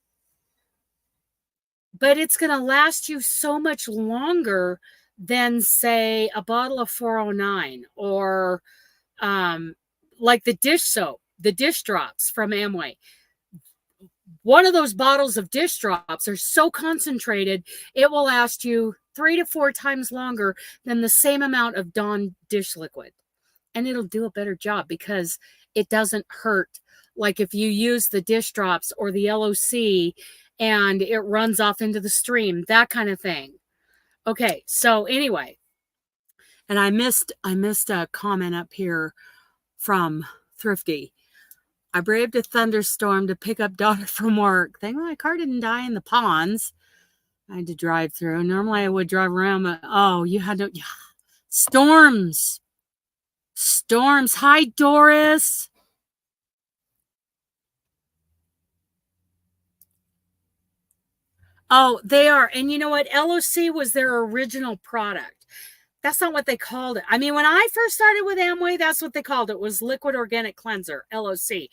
But it's going to last you so much longer than, say, a bottle of 409 or like the dish soap, the dish drops from Amway. One of those bottles of dish drops are so concentrated, it will last you 3 to 4 times longer than the same amount of Dawn dish liquid. And it'll do a better job because it doesn't hurt. Like if you use the dish drops or the L.O.C and it runs off into the stream, that kind of thing. Okay, so anyway, and I missed a comment up here from Thrifty. I braved a thunderstorm to pick up daughter from work. Thank God my car didn't die in the ponds. I had to drive through. Normally I would drive around, but oh, you had to. Yeah. Storms. Hi, Doris. Oh, they are. And you know what? L.O.C was their original product. That's not what they called it. I mean, when I first started with Amway, that's what they called it, was Liquid Organic Cleanser, L.O.C.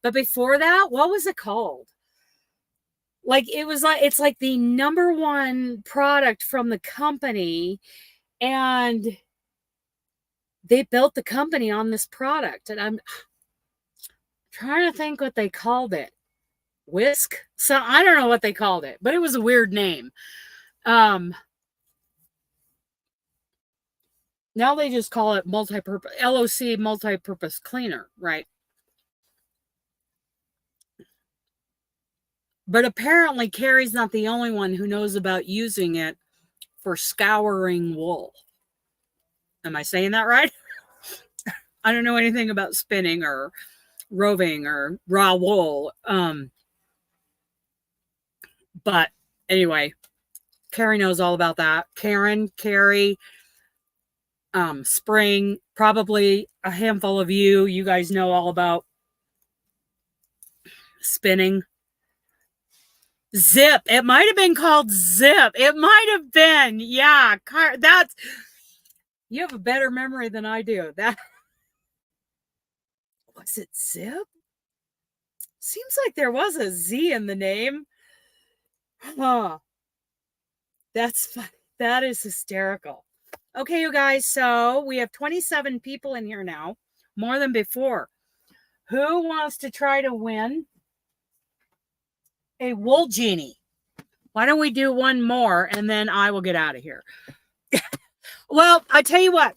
But before that, what was it called? It's like the #1 product from the company, and they built the company on this product. And I'm trying to think what they called it. Whisk? So I don't know what they called it, but it was a weird name. Now they just call it multipurpose, L.O.C multipurpose cleaner, right? But apparently Carrie's not the only one who knows about using it for scouring wool. Am I saying that right? I don't know anything about spinning or roving or raw wool. But anyway, Carrie knows all about that. Karen, Carrie, Spring, probably a handful of you guys know all about spinning. Zip. It might have been called Zip. It might have been. Yeah. That's, you have a better memory than I do. That was it. Zip. Seems like there was a Z in the name. Huh. That's funny. That is hysterical. Okay, you guys. So we have 27 people in here now, more than before. Who wants to try to win a wool genie? Why don't we do one more and then I will get out of here. Well, I tell you what,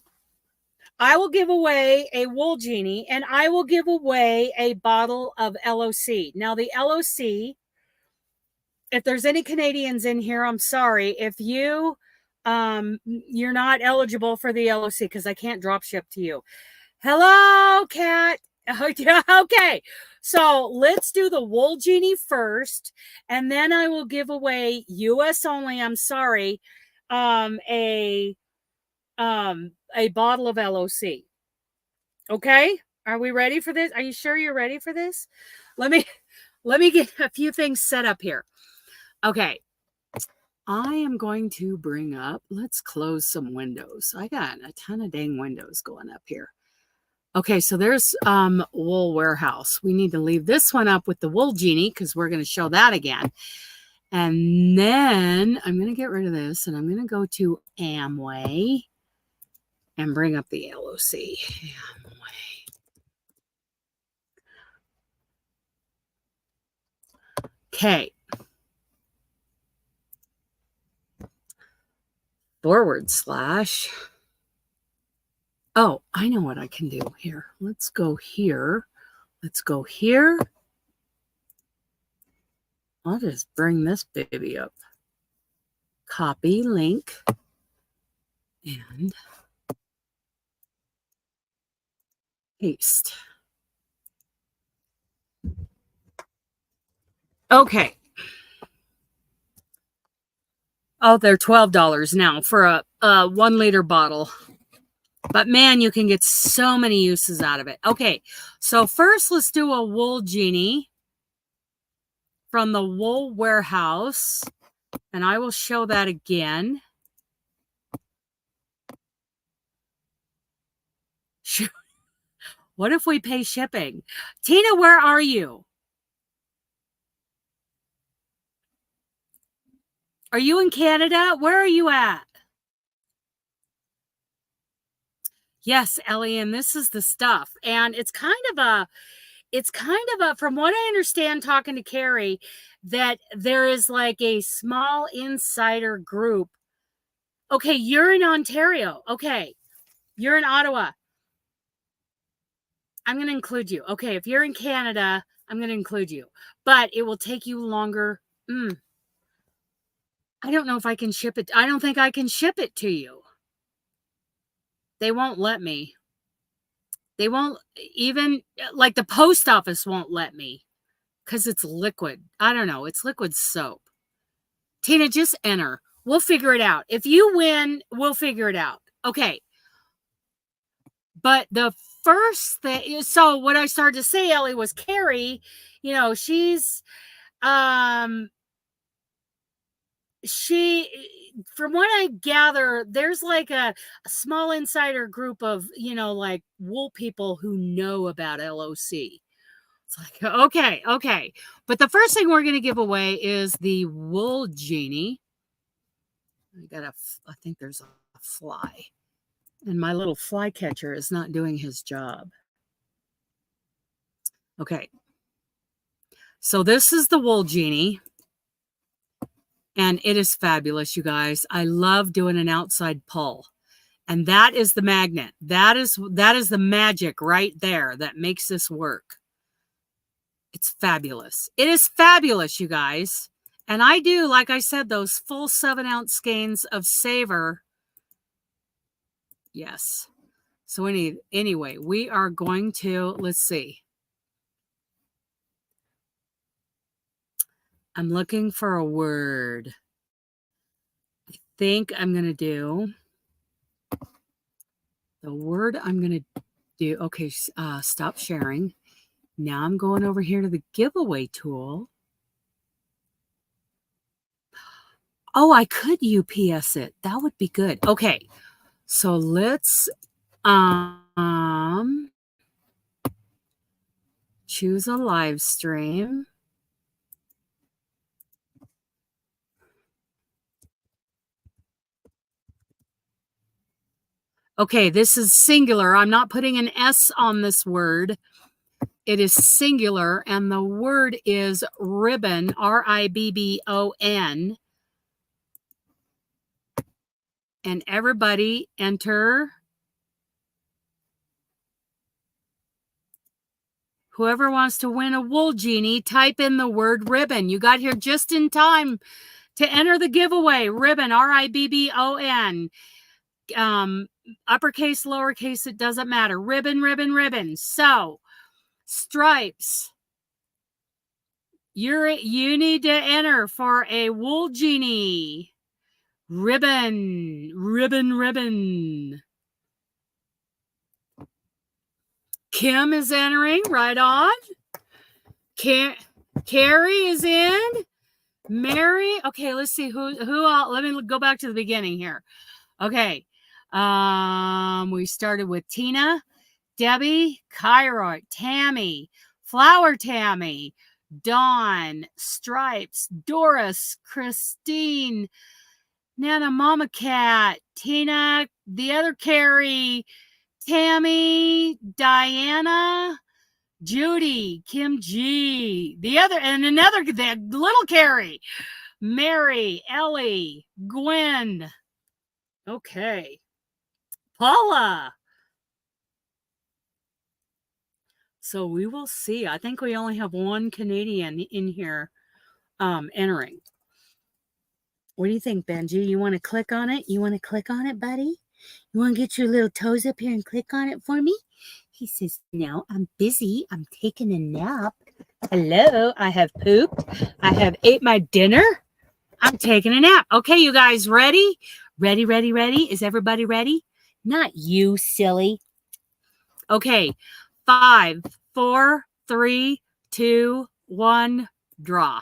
I will give away a wool genie and I will give away a bottle of L.O.C. Now, the L.O.C., if there's any Canadians in here, I'm sorry. If you're not eligible for the L.O.C. because I can't drop ship to you. Hello, Kat. Okay. So let's do the wool genie first, and then I will give away US only. I'm sorry. A bottle of L.O.C. Okay. Are we ready for this? Are you sure you're ready for this? Let me get a few things set up here. Okay. I am going to bring up, let's close some windows. I got a ton of dang windows going up here. Okay, so there's Wool Warehouse. We need to leave this one up with the wool genie because we're going to show that again. And then I'm going to get rid of this and I'm going to go to Amway and bring up the L.O.C. Amway. Okay. / Oh, I know what I can do here. Let's go here. Let's go here. I'll just bring this baby up. Copy link. And paste. Okay. Oh, they're $12 now for a 1 liter bottle. But man, you can get so many uses out of it. Okay, so first let's do a wool genie from the Wool Warehouse. And I will show that again. What if we pay shipping? Tina, where are you? Are you in Canada? Where are you at? Yes, Ellie, and this is the stuff. And it's kind of a, from what I understand talking to Carrie, that there is like a small insider group. Okay, you're in Ontario. Okay, you're in Ottawa. I'm going to include you. Okay, if you're in Canada, I'm going to include you. But it will take you longer. I don't know if I can ship it. I don't think I can ship it to you. They won't let me. They won't even, like the post office won't let me because it's liquid. I don't know. It's liquid soap. Tina, just enter. We'll figure it out. If you win, we'll figure it out. Okay. But the first thing, so what I started to say, Ellie, was Carrie, you know, she's, from what I gather, there's like a small insider group of, you know, like wool people who know about L.O.C. It's like, okay. But the first thing we're going to give away is the wool genie. I think there's a fly. And my little fly catcher is not doing his job. Okay. So this is the wool genie. And it is fabulous, you guys. I love doing an outside pull. And that is the magnet. That is the magic right there that makes this work. It's fabulous. It is fabulous, you guys. And I do, like I said, those full 7-ounce skeins of Savor. Yes. So anyway, we are going to, let's see. I'm looking for a word. think I'm going to do the word I'm going to do. Okay, stop sharing. Now I'm going over here to the giveaway tool. Oh, I could UPS it. That would be good. Okay, so let's choose a live stream. Okay, this is singular. I'm not putting an S on this word. It is singular, and the word is ribbon, R-I-B-B-O-N. And everybody enter. Whoever wants to win a wool genie, type in the word ribbon. You got here just in time to enter the giveaway. Ribbon, R-I-B-B-O-N. Uppercase, lowercase, it doesn't matter. Ribbon, ribbon, ribbon. So, stripes. You need to enter for a wool genie. Ribbon, ribbon, ribbon. Kim is entering, right on. Carrie is in. Mary. Okay, let's see who let me go back to the beginning here. Okay. We started with Tina, Debbie, Cairo, Tammy, Flower Tammy, Dawn, Stripes, Doris, Christine, Nana, Mama Cat, Tina, the other Carrie, Tammy, Diana, Judy, Kim G, the little Carrie, Mary, Ellie, Gwen. Okay. Paula. So we will see. I think we only have one Canadian in here entering. What do you think, Benji? You want to click on it? You want to click on it, buddy? You want to get your little toes up here and click on it for me? He says, no, I'm busy. I'm taking a nap. Hello, I have pooped. I have ate my dinner. I'm taking a nap. Okay, you guys ready? Ready, ready, ready? Is everybody ready? Not you, silly. Okay, 5, 4, 3, 2, 1, draw.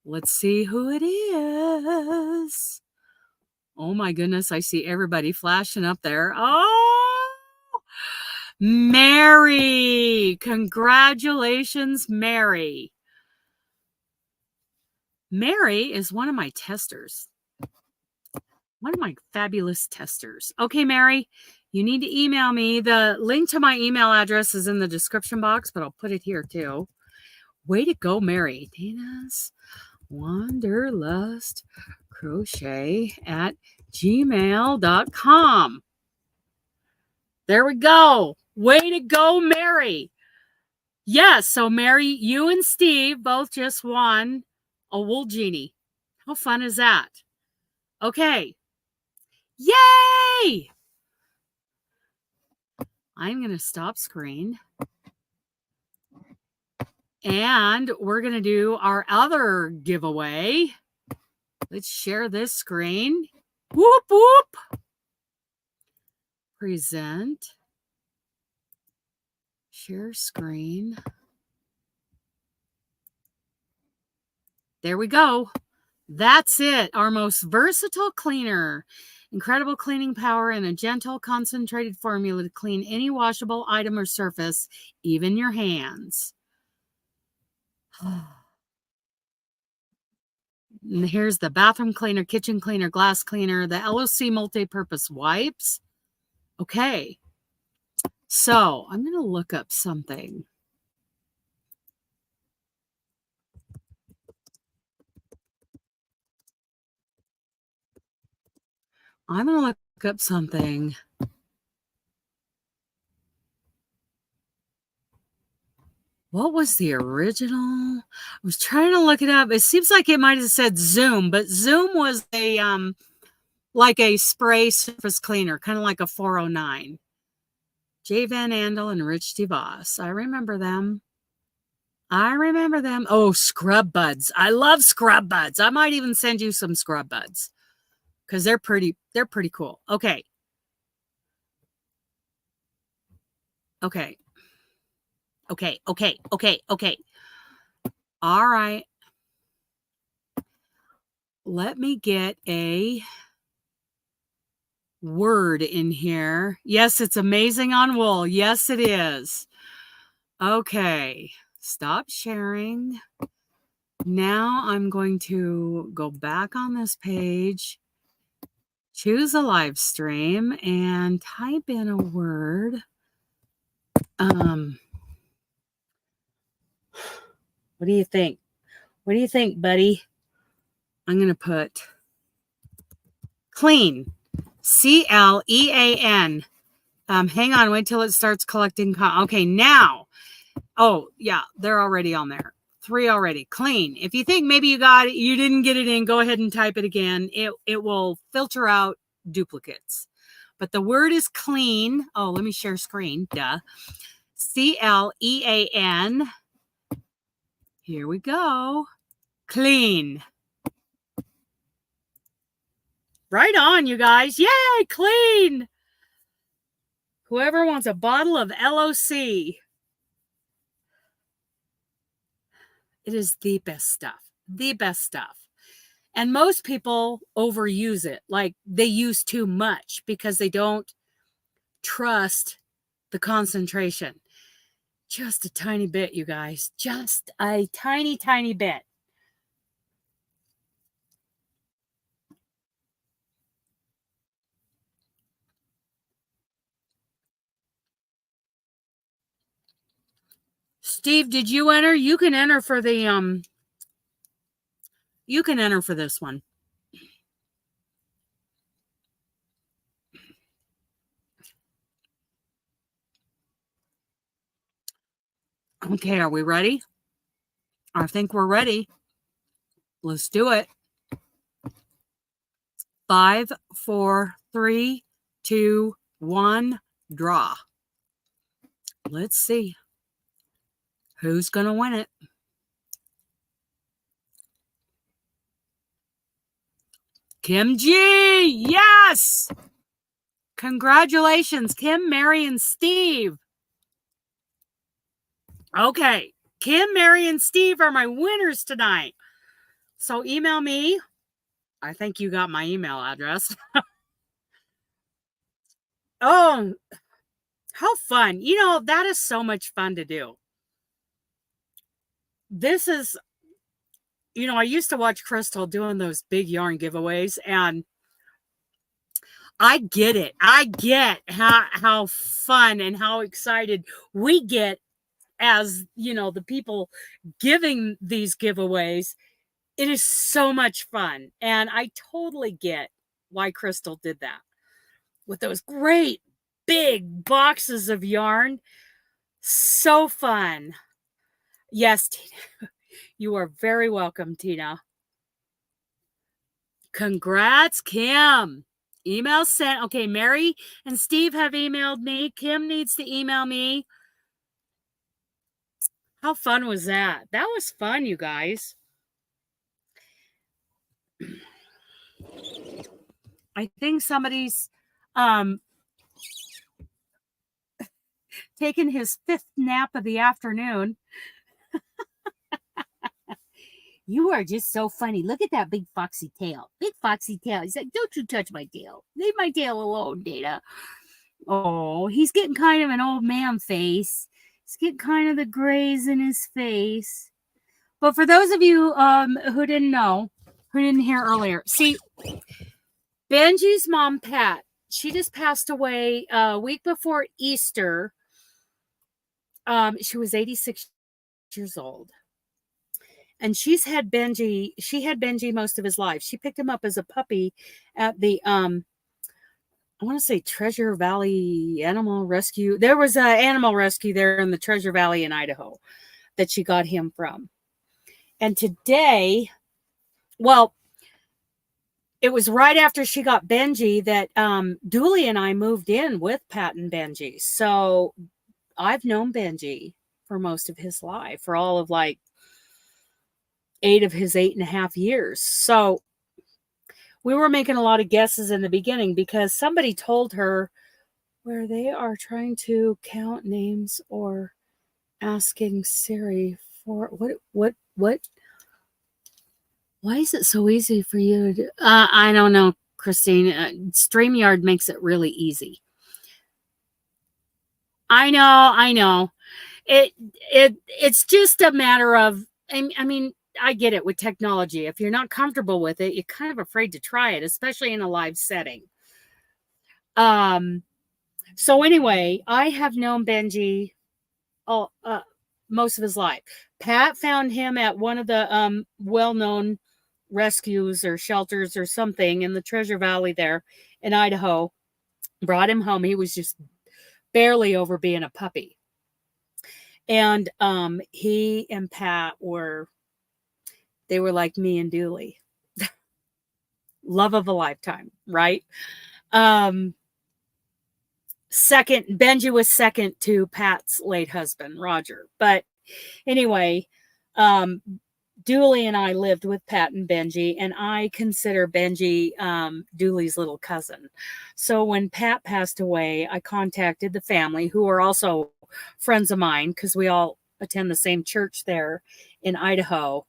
Let's see who it is. Oh my goodness, I see everybody flashing up there. Oh, Mary. Congratulations, Mary. Mary is one of my testers. One of my fabulous testers. Okay, Mary, you need to email me. The link to my email address is in the description box, but I'll put it here too. Way to go, Mary. DanasWanderlustCrochet at gmail.com. There we go. Way to go, Mary. Yes, so Mary, you and Steve both just won a wool genie. How fun is that? Okay. Yay! I'm going to stop screen. And we're going to do our other giveaway. Let's share this screen. Whoop, whoop. Present. Share screen. There we go. That's it. Our most versatile cleaner. Incredible cleaning power and a gentle, concentrated formula to clean any washable item or surface, even your hands. And here's the bathroom cleaner, kitchen cleaner, glass cleaner, the L.O.C. multi-purpose wipes. Okay. So I'm going to look up something. I'm going to look up something. What was the original? I was trying to look it up. It seems like it might have said Zoom, but Zoom was a like a spray surface cleaner, kind of like a 409. J. Van Andel and Rich DeVos. I remember them. Oh, scrub buds. I love scrub buds. I might even send you some scrub buds. because they're pretty cool. Okay. Okay. All right. Let me get a word in here. Yes, it's amazing on wool. Yes, it is. Okay. Stop sharing. Now I'm going to go back on this page, choose a live stream, and type in a word. What do you think? What do you think, buddy? I'm going to put clean. CLEAN. Hang on, wait till it starts collecting. Okay, now. Oh, yeah, they're already on there. 3 already. Clean. If you think maybe you didn't get it in, go ahead and type it again. It will filter out duplicates. But the word is clean. Oh, let me share screen. Duh. CLEAN. Here we go. Clean. Right on, you guys. Yay, clean. Whoever wants a bottle of L.O.C. It is the best stuff. The best stuff. And most people overuse it. Like they use too much because they don't trust the concentration. Just a tiny bit, you guys. Just a tiny, tiny bit. Steve, did you enter? You can enter for the you can enter for this one. Okay, are we ready? I think we're ready. Let's do it. 5, 4, 3, 2, 1, draw. Let's see who's going to win it. Kim G. Yes. Congratulations, Kim, Mary, and Steve. Okay. Kim, Mary, and Steve are my winners tonight. So email me. I think you got my email address. Oh, how fun. You know, that is so much fun to do. This is, you know, I used to watch Crystal doing those big yarn giveaways, and I get it. I get how fun and how excited we get as, you know, the people giving these giveaways. It is so much fun. And I totally get why Crystal did that. With those great big boxes of yarn. So fun. Yes, Tina. You are very welcome, Tina. Congrats, Kim. Email sent. Okay, Mary and Steve have emailed me. Kim needs to email me. How fun was that? That was fun, you guys. I think somebody's taken his 5th nap of the afternoon. You are just so funny. Look at that big foxy tail. Big foxy tail. He's like, don't you touch my tail. Leave my tail alone, Dana. Oh, he's getting kind of an old man face. He's getting kind of the grays in his face. But for those of you who didn't know, who didn't hear earlier, see, Benji's mom, Pat, she just passed away a week before Easter. She was 86 years old. And she had Benji most of his life. She picked him up as a puppy at the, I want to say Treasure Valley Animal Rescue. There was an animal rescue there in the Treasure Valley in Idaho that she got him from. And today, well, it was right after she got Benji that Dooley and I moved in with Pat and Benji. So I've known Benji for most of his life, for all of like 8 of his 8.5 years. So we were making a lot of guesses in the beginning because somebody told her where they are trying to count names or asking Siri for what why is it so easy for you to do? I don't know, Christine. StreamYard makes it really easy. I know. It's just a matter of, I mean, I get it with technology. If you're not comfortable with it, you're kind of afraid to try it, especially in a live setting. So anyway, I have known Benji most of his life. Pat found him at one of the well-known rescues or shelters or something in the Treasure Valley there in Idaho. Brought him home. He was just barely over being a puppy. And he and Pat were like me and Dooley. Love of a lifetime, right? Benji was second to Pat's late husband, Roger. But anyway, Dooley and I lived with Pat and Benji, and I consider Benji Dooley's little cousin. So when Pat passed away, I contacted the family, who are also friends of mine because we all attend the same church there in Idaho.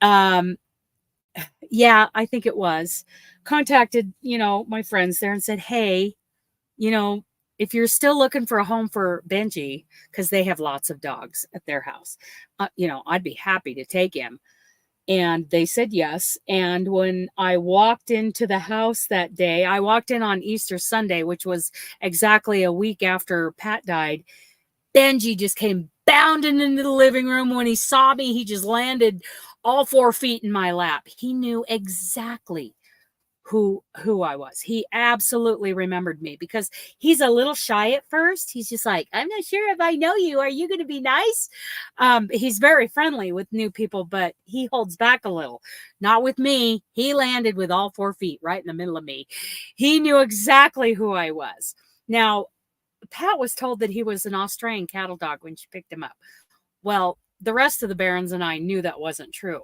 Yeah, I think it was. Contacted, my friends there and said, hey, if you're still looking for a home for Benji, because they have lots of dogs at their house, I'd be happy to take him. And they said yes. And when I walked into the house that day, I walked in on Easter Sunday, which was exactly a week after Pat died. Benji just came bounding into the living room. When he saw me, he just landed all 4 feet in my lap. He knew exactly who I was. He absolutely remembered me because he's a little shy at first. He's just like, I'm not sure if I know you. Are you going to be nice? He's very friendly with new people, but he holds back a little. Not with me. He landed with all 4 feet right in the middle of me. He knew exactly who I was. Now, Pat was told that he was an Australian cattle dog when she picked him up. Well, the rest of the Barons and I knew that wasn't true.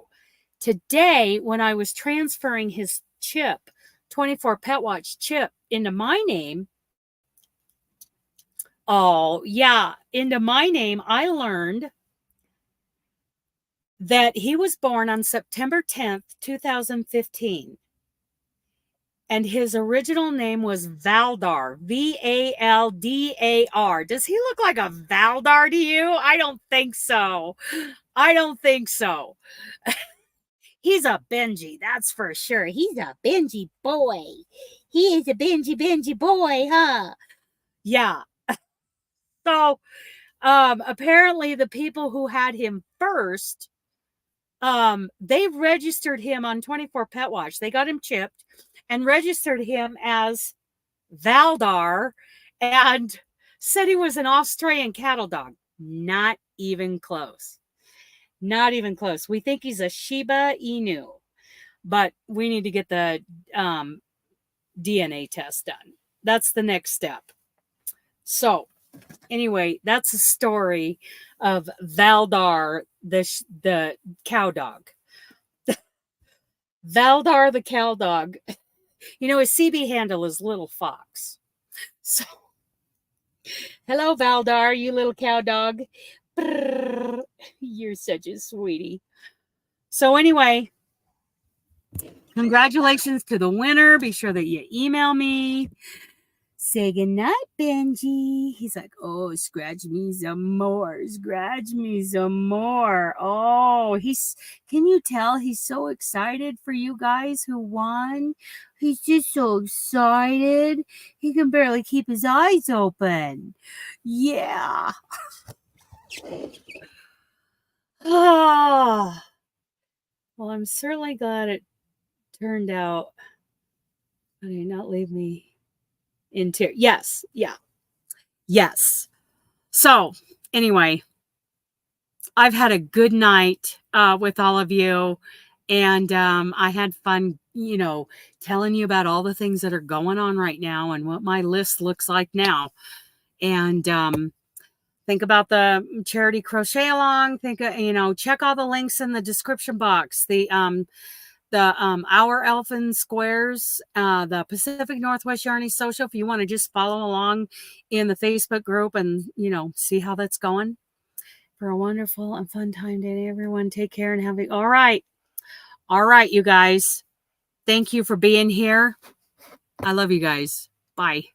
Today, when I was transferring his chip, 24 Pet Watch chip into my name, into my name, I learned that he was born on September 10th, 2015. And his original name was Valdar, Valdar. Does he look like a Valdar to you? I don't think so. He's a Benji, that's for sure. He's a Benji boy. He is a Benji boy, huh? Yeah. So, apparently the people who had him first, they registered him on 24 Pet Watch. They got him chipped and registered him as Valdar and said he was an Australian cattle dog. Not even close. Not even close. We think he's a Shiba Inu, but we need to get the DNA test done. That's the next step. So anyway, that's a story of Valdar, the cow dog. Valdar the cow dog. His CB handle is Little Fox. So, hello, Valdar, you little cow dog. Brrr, you're such a sweetie. So anyway, congratulations to the winner. Be sure that you email me. Say goodnight, Benji. He's like, oh, scratch me some more. Scratch me some more. Oh, can you tell he's so excited for you guys who won? He's just so excited. He can barely keep his eyes open. Yeah. Well, I'm certainly glad it turned out. I did not leave me in tears. Yes. Yeah. Yes. So anyway, I've had a good night with all of you. And I had fun, telling you about all the things that are going on right now and what my list looks like now. And think about the charity crochet along. Check all the links in the description box. The our Elfin Squares, the Pacific Northwest Yarny Social, if you want to just follow along in the Facebook group and, you know, see how that's going. For a wonderful and fun time day, everyone. Take care and have a all right, you guys. Thank you for being here. I love you guys. Bye.